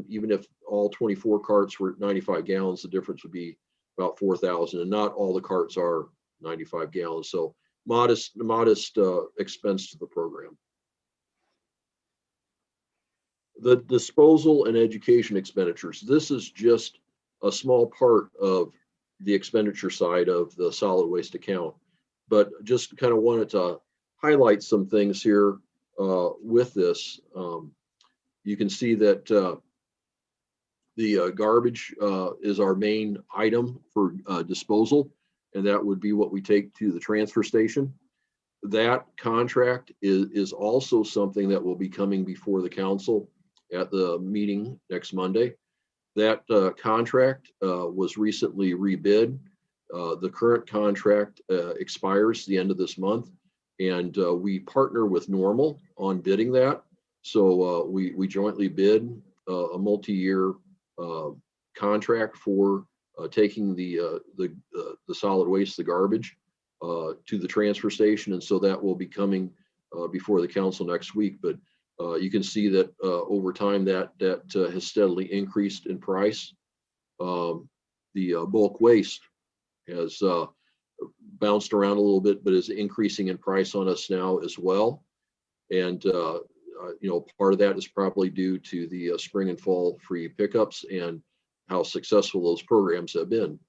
even if all 24 carts were 95 gallons, the difference would be about 4,000, and not all the carts are 95 gallons. So modest expense to the program. The disposal and education expenditures. This is just a small part of the expenditure side of the solid waste account, but just kind of wanted to highlight some things here with this. You can see that the garbage is our main item for disposal, and that would be what we take to the transfer station. That contract is also something that will be coming before the council at the meeting next Monday. That contract was recently rebid. The current contract expires the end of this month, and we partner with Normal on bidding that. So we jointly bid a multi-year contract for taking the solid waste, the garbage, to the transfer station, and so that will be coming before the council next week. But you can see that over time that has steadily increased in price. The bulk waste has bounced around a little bit, but is increasing in price on us now as well. And part of that is probably due to the spring and fall free pickups and how successful those programs have been.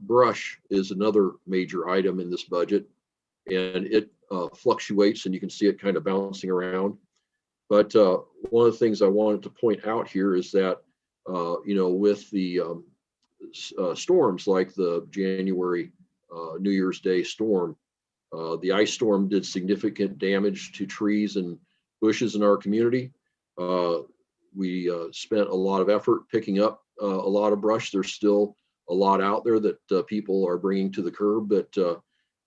Brush is another major item in this budget, and it fluctuates, and you can see it kind of bouncing around. But one of the things I wanted to point out here is that, with the storms like the January New Year's Day storm, the ice storm did significant damage to trees and bushes in our community. We spent a lot of effort picking up a lot of brush. There's still a lot out there that people are bringing to the curb, but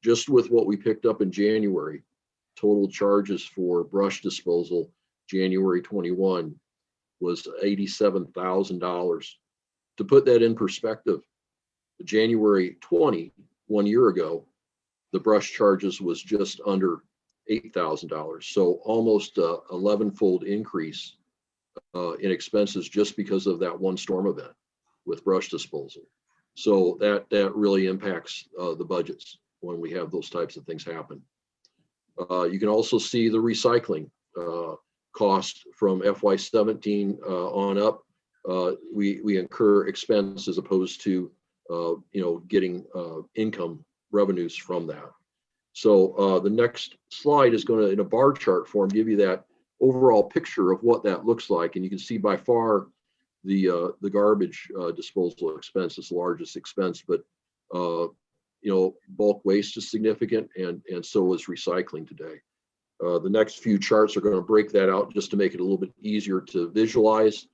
just with what we picked up in January, total charges for brush disposal January 21 was $87,000. To put that in perspective, January 20, 1 year ago, the brush charges was just under $8,000. So almost 11-fold increase in expenses just because of that one storm event with brush disposal. So that really impacts the budgets when we have those types of things happen. You can also see the recycling cost from FY17 on up. We incur expense as opposed to getting income revenues from that. So the next slide is going to, in a bar chart form, give you that overall picture of what that looks like. And you can see by far the garbage disposal expense is the largest expense, but bulk waste is significant, and so is recycling today. The next few charts are going to break that out just to make it a little bit easier to visualize.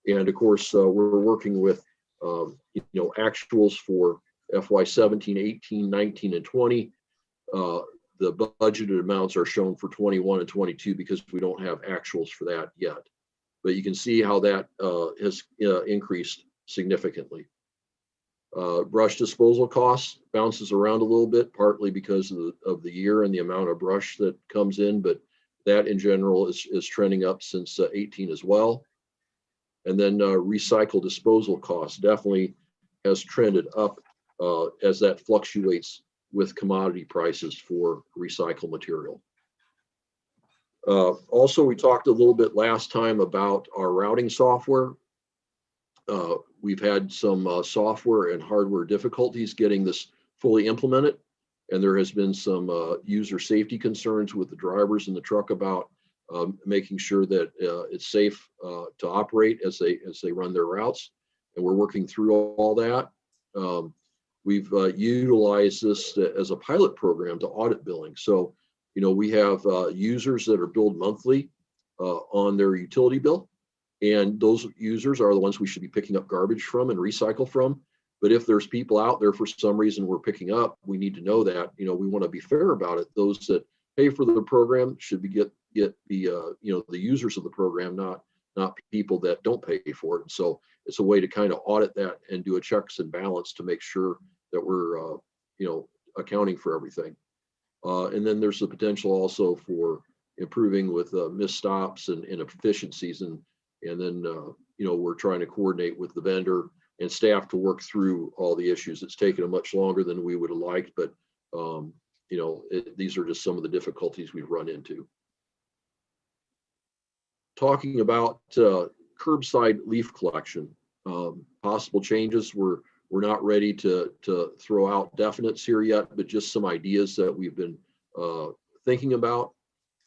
And of course, we're working with actuals for FY17, 18, 19, and 20. The budgeted amounts are shown for 21 and 22 because we don't have actuals for that yet. But you can see how that has increased significantly. Brush disposal costs bounces around a little bit, partly because of the year and the amount of brush that comes in, but that in general is trending up since 18 as well. And then recycle disposal costs definitely has trended up as that fluctuates with commodity prices for recycled material. Also, we talked a little bit last time about our routing software. We've had some software and hardware difficulties getting this fully implemented, and there has been some user safety concerns with the drivers in the truck about making sure that it's safe to operate as they run their routes, and we're working through all that. We've utilized this as a pilot program to audit billing. So, we have users that are billed monthly on their utility bill, and those users are the ones we should be picking up garbage from and recycle from. But if there's people out there for some reason we're picking up, we need to know that. We want to be fair about it. Those that pay for the program should be get the users of the program, not people that don't pay for it. And so it's a way to kind of audit that and do a checks and balance to make sure that we're accounting for everything. And then there's the potential also for improving with missed stops and inefficiencies, and then we're trying to coordinate with the vendor and staff to work through all the issues. It's taken much longer than we would have liked, but these are just some of the difficulties we've run into. Talking about curbside leaf collection, possible changes. We're not ready to throw out definites here yet, but just some ideas that we've been thinking about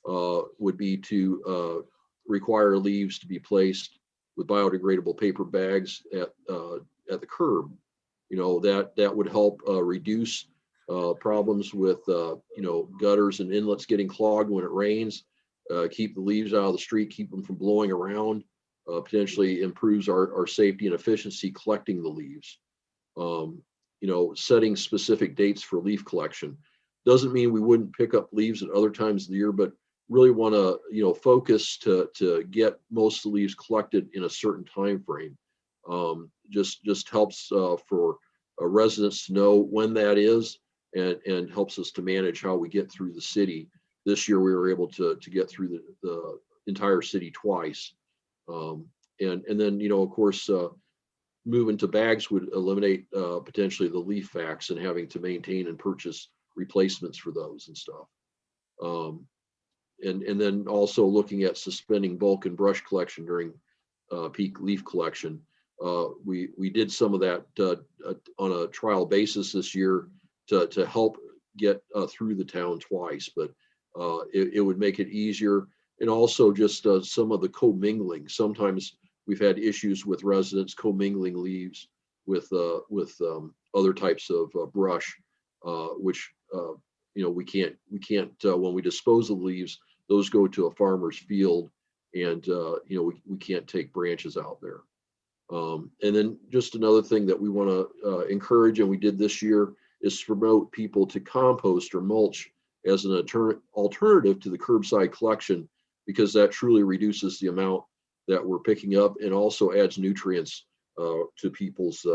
would be to require leaves to be placed with biodegradable paper bags at the curb. That would help reduce problems with gutters and inlets getting clogged when it rains, keep the leaves out of the street, keep them from blowing around, potentially improves our safety and efficiency collecting the leaves. Setting specific dates for leaf collection doesn't mean we wouldn't pick up leaves at other times of the year, but really want to focus to get most of the leaves collected in a certain time frame. Just helps for residents to know when that is, and helps us to manage how we get through the city. This year we were able to get through the entire city twice, and then of course moving to bags would eliminate potentially the leaf vacs and having to maintain and purchase replacements for those and stuff. And then also looking at suspending bulk and brush collection during peak leaf collection. We did some of that on a trial basis this year to help get through the town twice, but it would make it easier. And also just some of the commingling. Sometimes we've had issues with residents commingling leaves with other types of brush, which we can't when we dispose of leaves, those go to a farmer's field, and we can't take branches out there. And then just another thing that we want to encourage, and we did this year, is to promote people to compost or mulch as an alternative to the curbside collection, because that truly reduces the amount that we're picking up and also adds nutrients to people's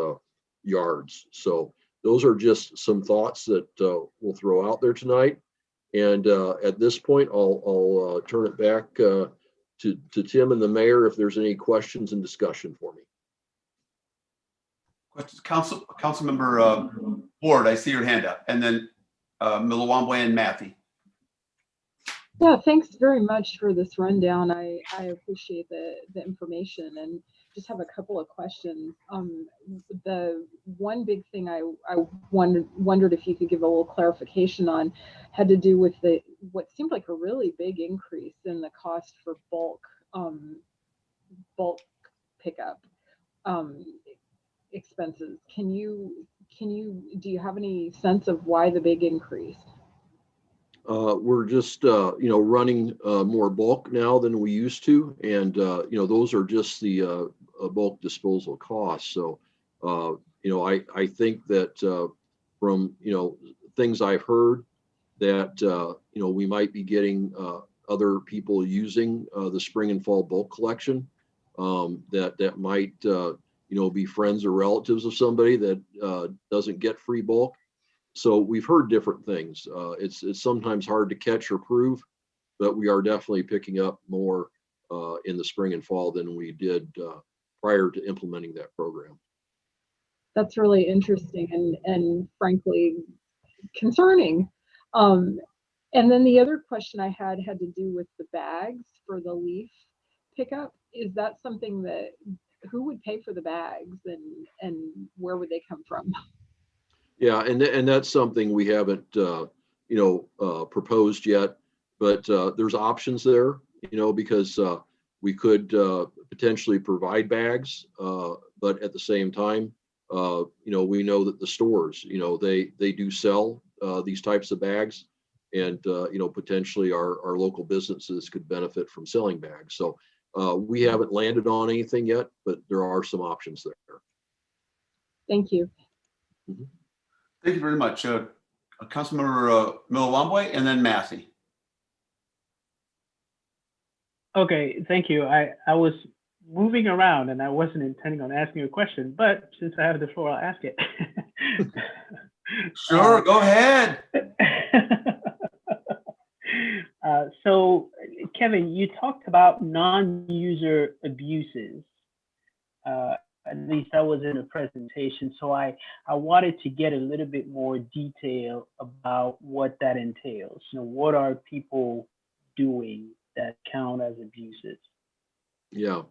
yards. So those are just some thoughts that we'll throw out there tonight. And at this point, I'll turn it back to Tim and the mayor if there's any questions and discussion for me. Councilmember Ward, I see your hand up, and then Milawambwe and Matthew. Yeah, thanks very much for this rundown. I appreciate the information and just have a couple of questions. The one big thing I wondered if you could give a little clarification on had to do with what seemed like a really big increase in the cost for bulk pickup expenses. Do you have any sense of why the big increase? We're just, running more bulk now than we used to. And, those are just the bulk disposal costs. So, I think that from, things I've heard that, we might be getting other people using the spring and fall bulk collection that might, be friends or relatives of somebody that doesn't get free bulk. So we've heard different things. It's sometimes hard to catch or prove, but we are definitely picking up more in the spring and fall than we did prior to implementing that program. That's really interesting and frankly concerning. And then the other question I had to do with the bags for the leaf pickup. Is that something that who would pay for the bags and where would they come from? Yeah, and that's something we haven't proposed yet, but there's options there, because we could potentially provide bags, but at the same time, we know that the stores, they do sell these types of bags, and potentially our local businesses could benefit from selling bags. So we haven't landed on anything yet, but there are some options there. Thank you. Mm-hmm. Thank you very much. Councilmember Milawambwe and then Matthew. Okay, thank you. I was moving around and I wasn't intending on asking a question, but since I have the floor, I'll ask it. Sure, go ahead. So, Kevin, you talked about non-user abuses. At least that was in the presentation. So I wanted to get a little bit more detail about what that entails. What are people doing that count as abuses? Yeah.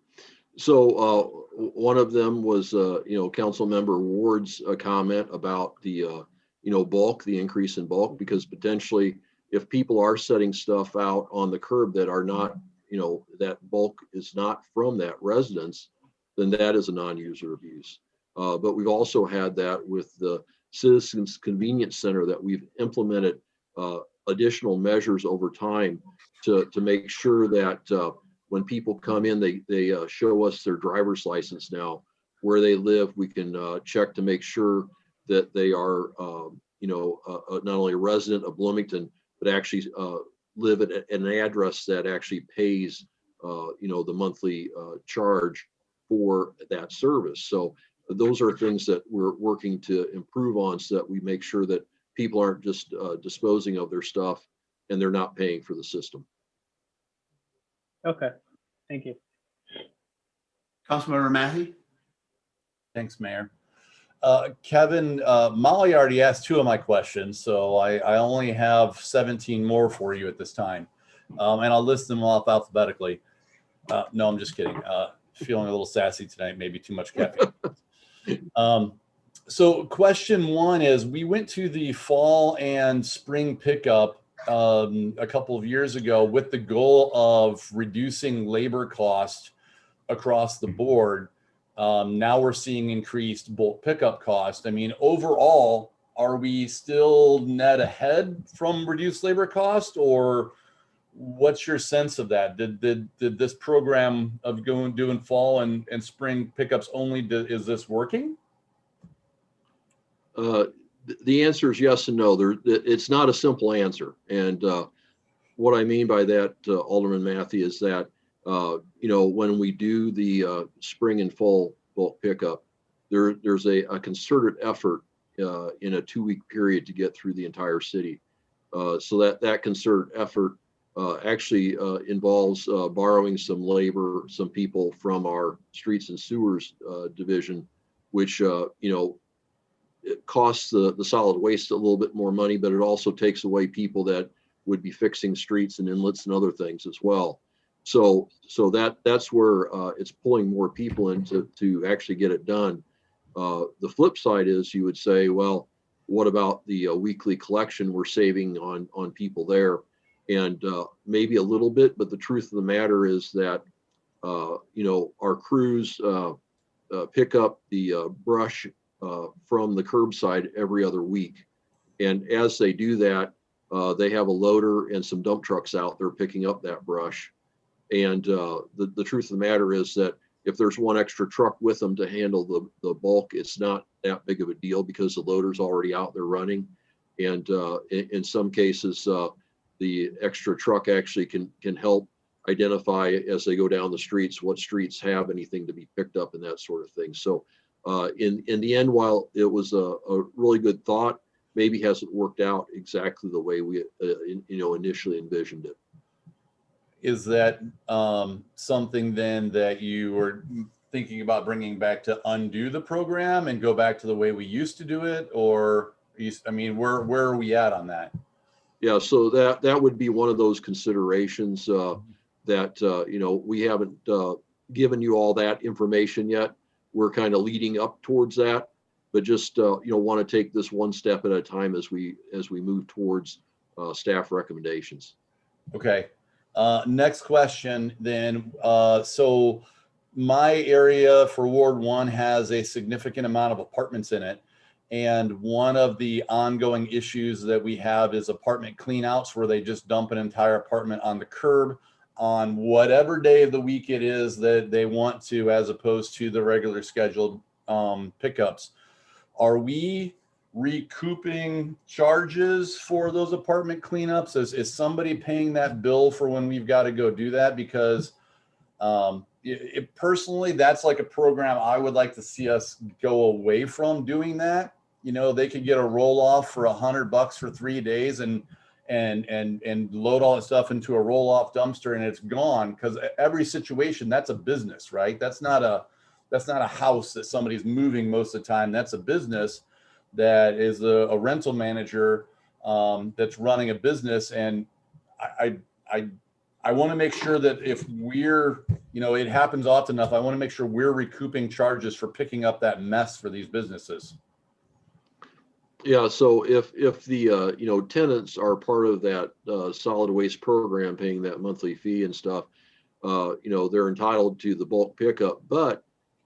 So one of them was, Councilmember Ward's comment about the, bulk, the increase in bulk, because potentially if people are setting stuff out on the curb that are not, that bulk is not from that residence, then that is a non-user abuse. But we've also had that with the Citizens Convenience Center that we've implemented additional measures over time to make sure that when people come in, they show us their driver's license now, where they live. We can check to make sure that they are, not only a resident of Bloomington, but actually live at an address that actually pays, the monthly charge for that service. So those are things that we're working to improve on so that we make sure that people aren't just disposing of their stuff and they're not paying for the system. Okay, thank you. Councilmember Matthew. Thanks, Mayor. Kevin, Molly already asked 2 of my questions, so I only have 17 more for you at this time. And I'll list them off alphabetically. No, I'm just kidding. Feeling a little sassy tonight, maybe too much caffeine. So question 1 is, we went to the fall and spring pickup a couple of years ago with the goal of reducing labor cost across the board. Now we're seeing increased bulk pickup cost. I mean, overall, are we still net ahead from reduced labor cost, or what's your sense of that? Did this program of doing fall and spring pickups only, is this working? The answer is yes and no. It's not a simple answer. And what I mean by that, Alderman Matthew, is that, when we do the spring and fall bulk pickup, there's a concerted effort in a 2-week period to get through the entire city. So that concerted effort actually involves borrowing some labor, some people from our streets and sewers division which, it costs the solid waste a little bit more money, but it also takes away people that would be fixing streets and inlets and other things as well. So that's where it's pulling more people in to actually get it done. The flip side is you would say, well, what about the weekly collection we're saving on people there? And maybe a little bit, but the truth of the matter is that, our crews pick up the brush from the curbside every other week. And as they do that, they have a loader and some dump trucks out there picking up that brush. And the truth of the matter is that if there's one extra truck with them to handle the bulk, it's not that big of a deal because the loader's already out there running. And in some cases, the extra truck actually can help identify as they go down the streets, what streets have anything to be picked up and that sort of thing. So in the end, while it was a really good thought, maybe hasn't worked out exactly the way we initially envisioned it. Is that something then that you were thinking about bringing back to undo the program and go back to the way we used to do it? Or, where are we at on that? Yeah, so that would be one of those considerations that, we haven't given you all that information yet. We're kind of leading up towards that, but just, want to take this one step at a time as we move towards staff recommendations. Okay. Next question then. So my area for Ward 1 has a significant amount of apartments in it. And one of the ongoing issues that we have is apartment cleanouts where they just dump an entire apartment on the curb on whatever day of the week it is that they want to, as opposed to the regular scheduled pickups. Are we recouping charges for those apartment cleanups? Is somebody paying that bill for when we've got to go do that? Because personally, that's like a program I would like to see us go away from doing that. They could get a roll off for $100 for 3 days and load all that stuff into a roll off dumpster and it's gone. Because every situation, that's a business, right? That's not a house that somebody's moving most of the time. That's a business that is a rental manager that's running a business. And I want to make sure that if we're, it happens often enough, I want to make sure we're recouping charges for picking up that mess for these businesses. Yeah, so if the tenants are part of that solid waste program, paying that monthly fee and stuff, they're entitled to the bulk pickup. But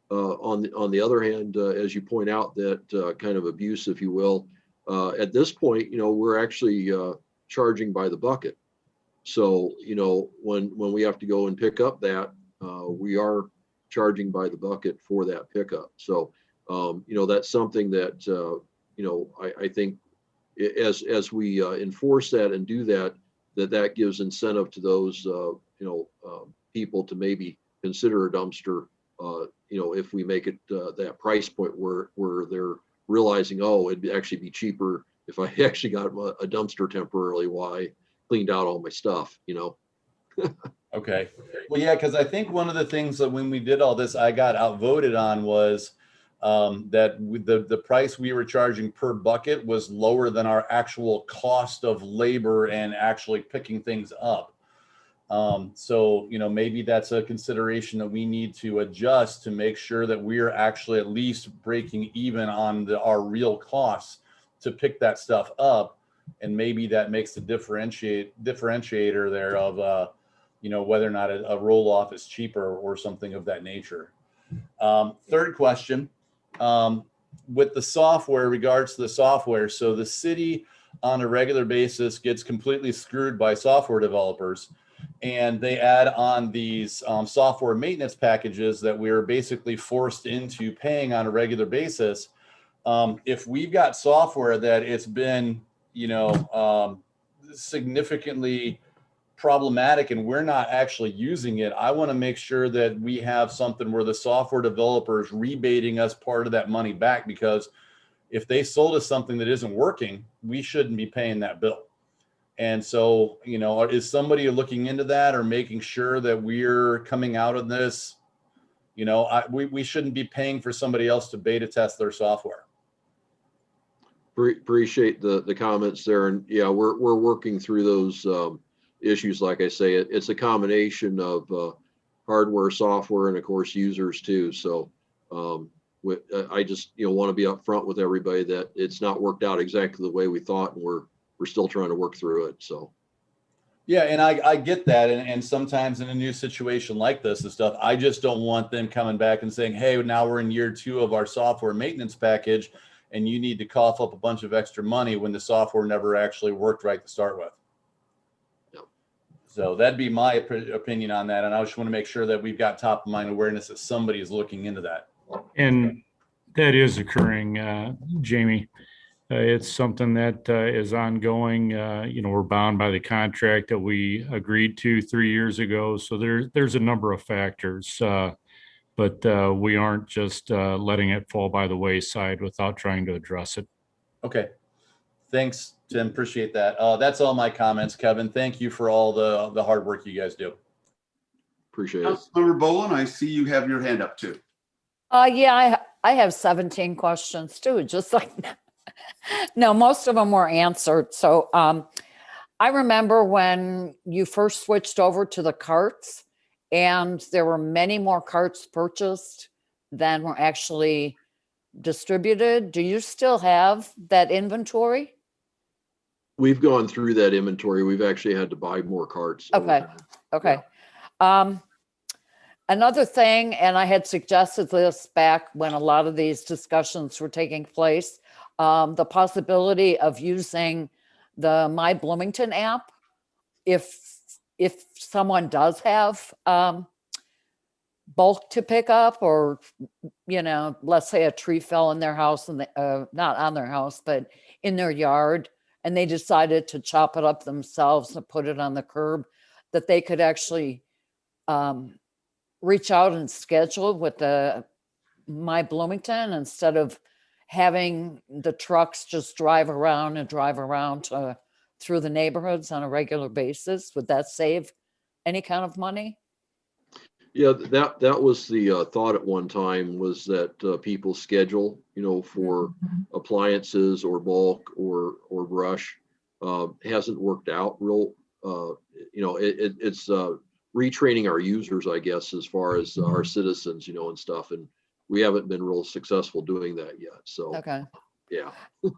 on the other hand, as you point out, that kind of abuse, if you will, at this point, we're actually charging by the bucket. So when we have to go and pick up that, we are charging by the bucket for that pickup. So that's something that I think as we enforce that and do that gives incentive to those people to maybe consider a dumpster. If we make it that price point where they're realizing, oh, it'd actually be cheaper if I actually got a dumpster temporarily while I cleaned out all my stuff. Okay. Well, yeah, because I think one of the things that when we did all this, I got outvoted on was that the price we were charging per bucket was lower than our actual cost of labor and actually picking things up. So, maybe that's a consideration that we need to adjust to make sure that we're actually at least breaking even on our real costs to pick that stuff up. And maybe that makes the differentiator there of, whether or not a roll off is cheaper or something of that nature. Third question, with the software, regards to the software. So the city on a regular basis gets completely screwed by software developers, and they add on these software maintenance packages that we're basically forced into paying on a regular basis. If we've got software that it's been, significantly problematic and we're not actually using it, I want to make sure that we have something where the software developer is rebating us part of that money back, because if they sold us something that isn't working, we shouldn't be paying that bill. And so, is somebody looking into that or making sure that we're coming out of this, You know, we shouldn't be paying for somebody else to beta test their software. Appreciate the comments there. And yeah, we're working through those issues. Like I say, it's a combination of hardware, software, and of course users too. So I just want to be upfront with everybody that it's not worked out exactly the way we thought, and we're still trying to work through it. So yeah, and I get that, and sometimes in a new situation like this and stuff, I just don't want them coming back and saying, hey, now we're in year 2 of our software maintenance package, and you need to cough up a bunch of extra money when the software never actually worked right to start with. Yep. So that'd be my opinion on that. And I just want to make sure that we've got top of mind awareness that somebody is looking into that. And that is occurring, Jamie. It's something that is ongoing. We're bound by the contract that we agreed to 3 years ago. So there's a number of factors. But we aren't just letting it fall by the wayside without trying to address it. Okay. Thanks, Tim. Appreciate that. That's all my comments, Kevin. Thank you for all the hard work you guys do. appreciate it. Councilmember Bolin, I see you have your hand up too. Yeah, I have 17 questions too, just like, no, most of them were answered. So I remember when you first switched over to the carts, and there were many more carts purchased than were actually distributed. Do you still have that inventory? We've gone through that inventory. We've actually had to buy more carts. over Okay. time. Okay. Another thing, and I had suggested this back when a lot of these discussions were taking place, the possibility of using the My Bloomington app if someone does have bulk to pick up, or let's say a tree fell in their house, and not on their house but in their yard, and they decided to chop it up themselves and put it on the curb, that they could actually reach out and schedule with the My Bloomington instead of having the trucks just drive around through the neighborhoods on a regular basis. Would that save any kind of money? Yeah, that was the thought at one time, was that people schedule, for appliances or bulk or brush. Hasn't worked out real. It's retraining our users, I guess, as far as our citizens, and stuff. And we haven't been real successful doing that yet. So, Okay. yeah.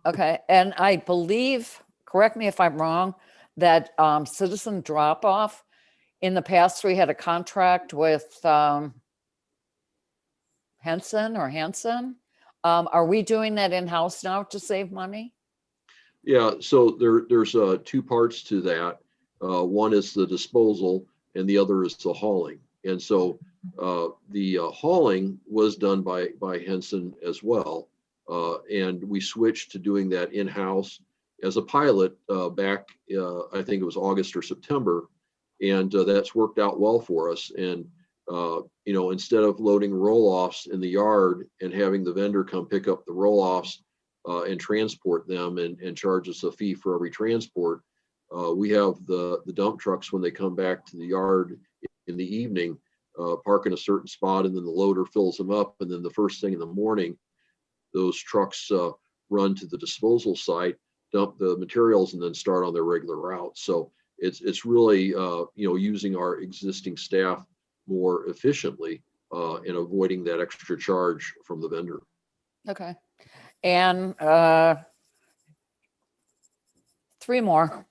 Okay. And I believe, correct me if I'm wrong, that citizen drop off, in the past, we had a contract with Henson. Are we doing that in-house now to save money? Yeah, so there's 2 parts to that. One is the disposal, and the other is the hauling. And so the hauling was done by Henson as well, and we switched to doing that in-house as a pilot back, I think it was August or September, and that's worked out well for us. And instead of loading roll-offs in the yard and having the vendor come pick up the roll-offs and transport them and charge us a fee for every transport, we have the dump trucks, when they come back to the yard in the evening, park in a certain spot, and then the loader fills them up, and then the first thing in the morning, those trucks run to the disposal site, dump the materials, and then start on their regular route. So it's really using our existing staff more efficiently and avoiding that extra charge from the vendor. Okay. And 3 more.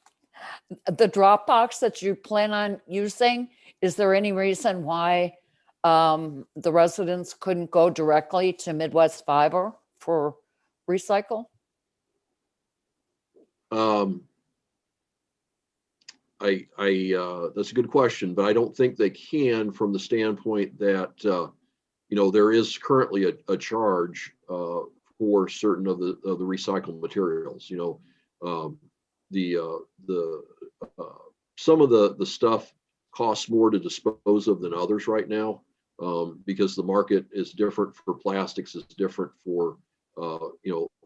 The drop box that you plan on using, is there any reason why the residents couldn't go directly to Midwest Fiber for recycle? That's a good question, but I don't think they can, from the standpoint that there is currently a charge for certain of the recycled materials. Some of the stuff costs more to dispose of than others right now, because the market is different for plastics, is different for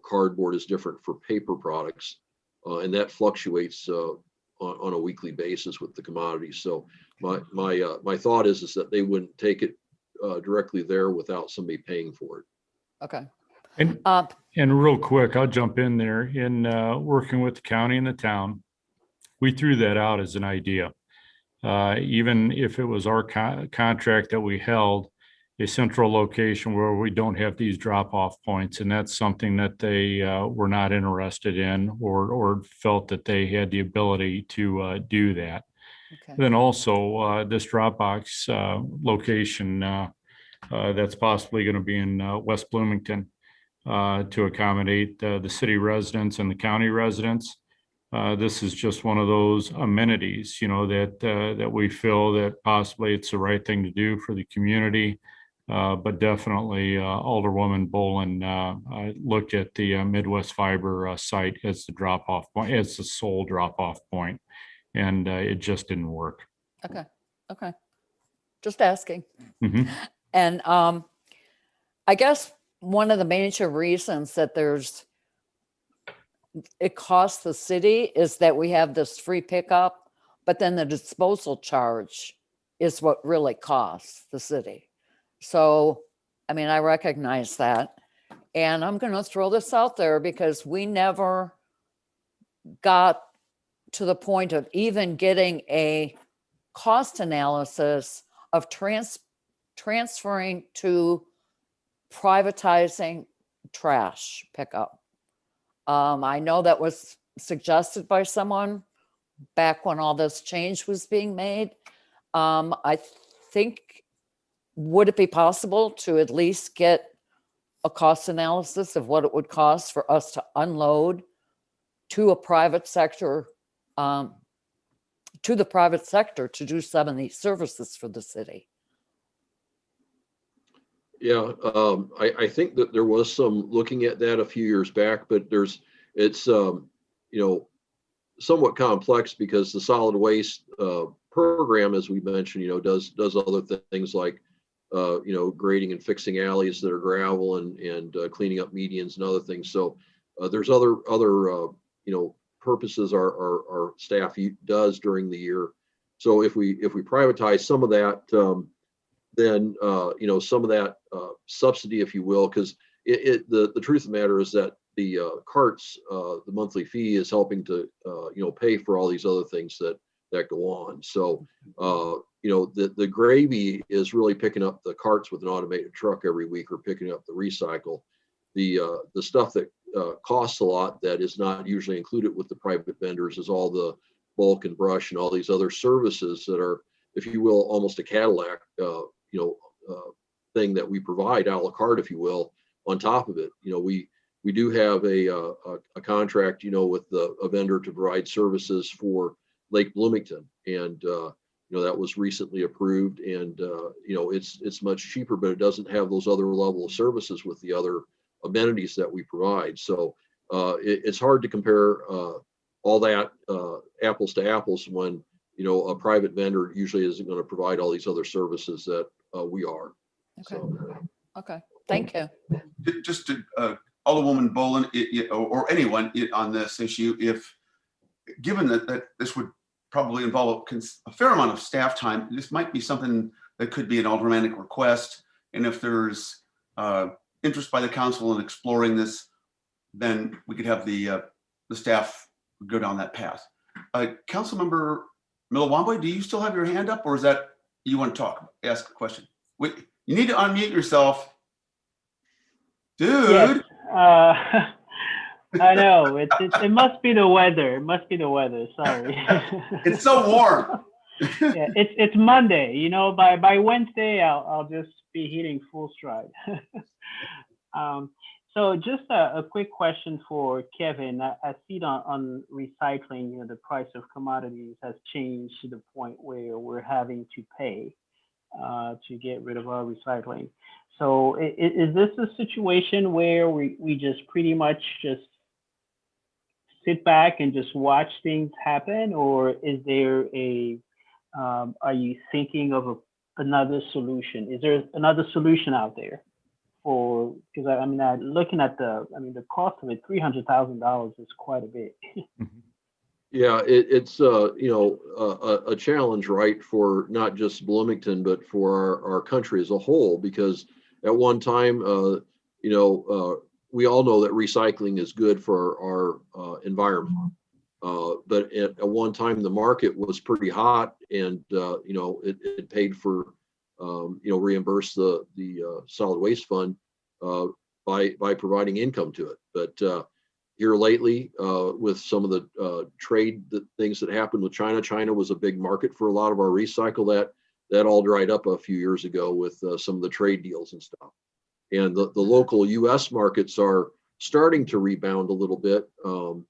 cardboard, is different for paper products, and that fluctuates on a weekly basis with the commodities. So my thought is that they wouldn't take it directly there without somebody paying for it. Okay. And, Uh, and real quick, I'll jump in there. In working with the county and the town, we threw that out as an idea. Even if it was our contract that we held, a central location where we don't have these drop-off points, and that's something that they were not interested in, or felt that they had the ability to do that. okay. Then also this Dropbox location that's possibly going to be in West Bloomington to accommodate the city residents and the county residents. This is just one of those amenities, you know, that we feel that possibly it's the right thing to do for the community. But definitely Alderwoman Bolin looked at the Midwest Fiber site as the drop-off point, as the sole drop-off point, and it just didn't work. Okay. Okay. Just asking. Mhm. And I guess one of the major reasons that it costs the city is that we have this free pickup, but then the disposal charge is what really costs the city. So, I mean, I recognize that. And I'm going to throw this out there because we never got to the point of even getting a cost analysis of transferring to privatizing trash pickup. I know that was suggested by someone back when all this change was being made. I think, would it be possible to at least get a cost analysis of what it would cost for us to unload to a private sector, to the private sector to do some of these services for the city? Yeah, I think that there was some looking at that a few years back, but it's somewhat complex because the solid waste program, as we mentioned, does other things like grading and fixing alleys that are gravel and cleaning up medians and other things. So there's other purposes our staff does during the year. So if we privatize some of that, then some of that subsidy, if you will, because the truth of the matter is that the carts, the monthly fee is helping to pay for all these other things that go on. So the gravy is really picking up the carts with an automated truck every week, or picking up the recycle. The stuff that costs a lot that is not usually included with the private vendors is all the bulk and brush and all these other services that are, if you will, almost a Cadillac thing that we provide a la carte, if you will, on top of it. We do have a contract, with a vendor to provide services for Lake Bloomington, and that was recently approved, and it's much cheaper, but it doesn't have those other level of services with the other amenities that we provide. So it's hard to compare all that apples to apples when a private vendor usually isn't going to provide all these other services that we are. Okay. So. Okay. Thank you. Just to Alderwoman Bolin, or anyone on this issue, given that this would probably involve a fair amount of staff time, this might be something that could be an aldermanic request. And if there's interest by the council in exploring this, then we could have the staff go down that path. Councilmember Milawambo, do you still have your hand up, or is that you want to ask a question? Wait, you need to unmute yourself. Dude. Yes. I know it must be the weather. It must be the weather. Sorry. It's so warm. Yeah, it's Monday. By Wednesday I'll just be hitting full stride. So just a quick question for Kevin. I see on recycling, the price of commodities has changed to the point where we're having to pay to get rid of our recycling. So is this a situation where we just pretty much just sit back and just watch things happen, or is there are you thinking of another solution? Is there another solution out there? Because looking at the cost of it, $300,000 is quite a bit. Yeah, it's a challenge, right, for not just Bloomington, but for our country as a whole, because at one time, we all know that recycling is good for our environment. But at one time, the market was pretty hot, and it paid for reimburse the solid waste fund by providing income to it. But here lately, with some of the trade things that happened with China. China was a big market for a lot of our recycle. That all dried up a few years ago with some of the trade deals and stuff. And the local U.S. markets are starting to rebound a little bit. From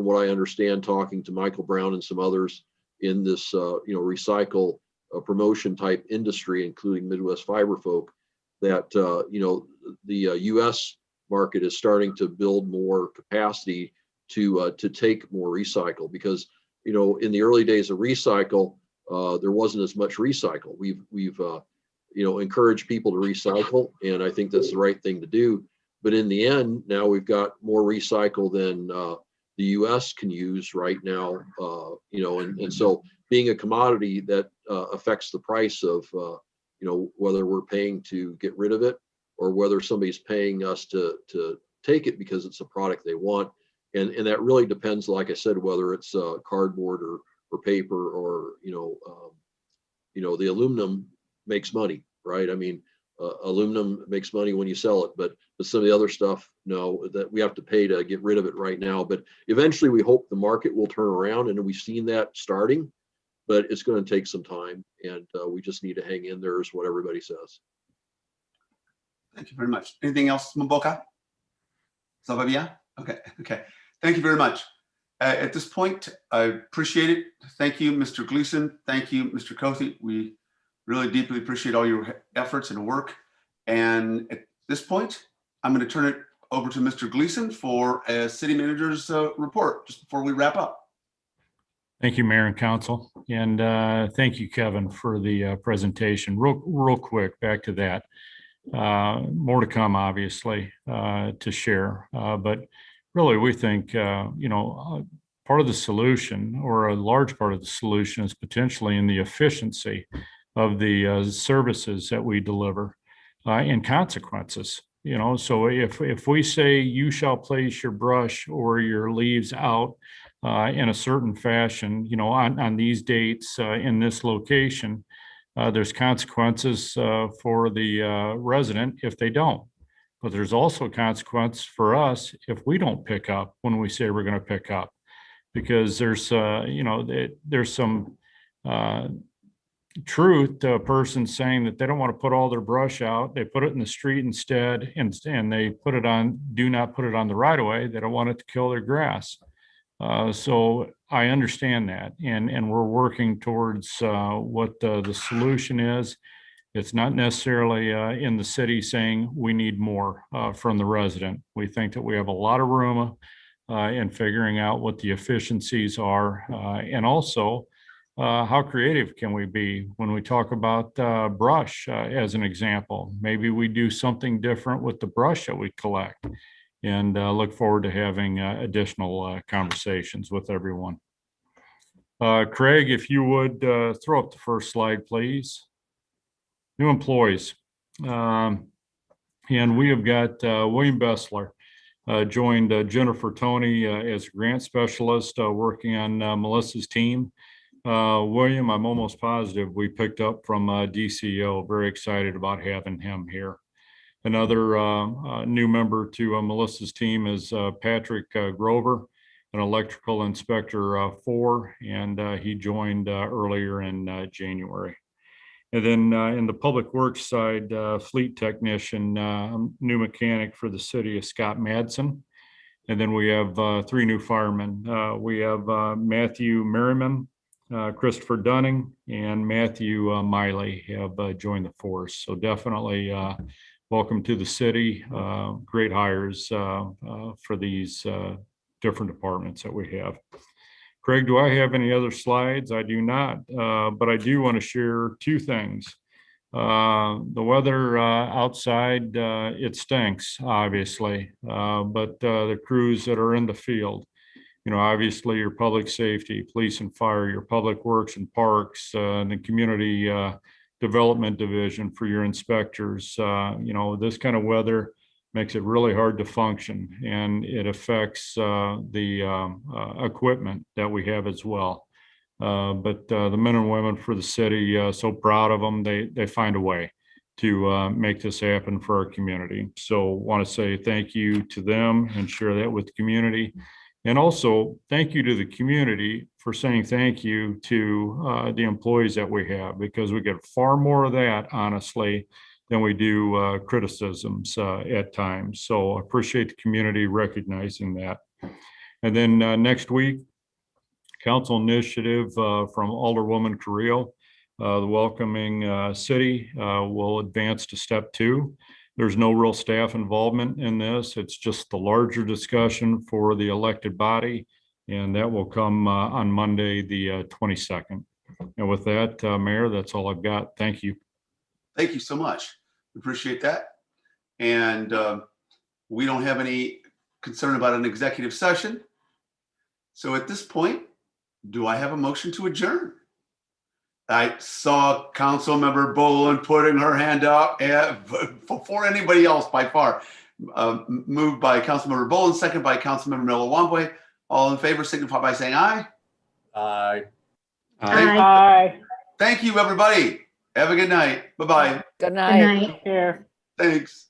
what I understand, talking to Michael Brown and some others in this recycle promotion type industry, including Midwest Fiber folk, that the U.S. market is starting to build more capacity to take more recycle, because in the early days of recycle, there wasn't as much recycle. We've encouraged people to recycle, and I think that's the right thing to do. But in the end, now we've got more recycle than the U.S. can use right now, and so being a commodity that affects the price of whether we're paying to get rid of it, or whether somebody's paying us to take it because it's a product they want. And that really depends, like I said, whether it's cardboard or paper, or, the aluminum makes money, right? I mean, aluminum makes money when you sell it, but some of the other stuff, no, that we have to pay to get rid of it right now. But eventually we hope the market will turn around, and we've seen that starting, but it's going to take some time, and we just need to hang in there, is what everybody says. Thank you very much. Anything else, Mboka? Ça va bien? Okay. Thank you very much. At this point, I appreciate it. Thank you, Mr. Gleason. Thank you, Mr. Cothey. We really deeply appreciate all your efforts and work. And at this point, I'm going to turn it over to Mr. Gleason for a city manager's report, just before we wrap up. Thank you, Mayor and Council. And thank you, Kevin, for the presentation. Real quick, back to that. More to come, obviously, to share. But really, we think, part of the solution, or a large part of the solution, is potentially in the efficiency of the services that we deliver and consequences. So if we say you shall place your brush or your leaves out in a certain fashion, on these dates in this location, there's consequences for the resident if they don't. But there's also a consequence for us if we don't pick up when we say we're going to pick up, because there's some truth to a person saying that they don't want to put all their brush out. They put it in the street instead, and they do not put it on the right of way. They don't want it to kill their grass. So I understand that, and we're working towards what the solution is. It's not necessarily in the city saying we need more from the resident. We think that we have a lot of room in figuring out what the efficiencies are, and also how creative can we be when we talk about brush as an example. Maybe we do something different with the brush that we collect, and look forward to having additional conversations with everyone. Craig, if you would throw up the first slide, please. New employees. And we have got William Bessler joined Jennifer Toney as a grant specialist working on Melissa's team. William, I'm almost positive we picked up from DCO. Very excited about having him here. Another new member to Melissa's team is Patrick Grover, an electrical inspector 4, and he joined earlier in January. And then in the public works side, fleet technician, new mechanic for the city of Scott Madsen. And then we have 3 new firemen. We have Matthew Merriman, Christopher Dunning, and Matthew Miley have joined the force. So definitely welcome to the city. Great hires for these different departments that we have. Craig, do I have any other slides? I do not, but I do want to share 2 things. The weather outside, it stinks, obviously, but the crews that are in the field obviously your public safety, police and fire, your public works and parks, and the community development division for your inspectors. This kind of weather makes it really hard to function, and it affects the equipment that we have as well. But the men and women for the city, so proud of them. They find a way to make this happen for our community. So want to say thank you to them and share that with the community. And also thank you to the community for saying thank you to the employees that we have, because we get far more of that, honestly, than we do criticisms at times. So I appreciate the community recognizing that. And then next week, council initiative from Alderwoman Carrillo, the welcoming city will advance to step 2. There's no real staff involvement in this. It's just the larger discussion for the elected body, and that will come on Monday, the 22nd. And with that, Mayor, that's all I've got. Thank you. Thank you so much. Appreciate that. And we don't have any concern about an executive session. So at this point, do I have a motion to adjourn? I saw Councilmember Boland putting her hand up before anybody else by far. Moved by Councilmember Boland, second by Councilmember Milawambwe. All in favor signify by saying aye. Aye. Aye. Thank you, everybody. Have a good night. Bye-bye. Good Good night. night. Here. Thanks.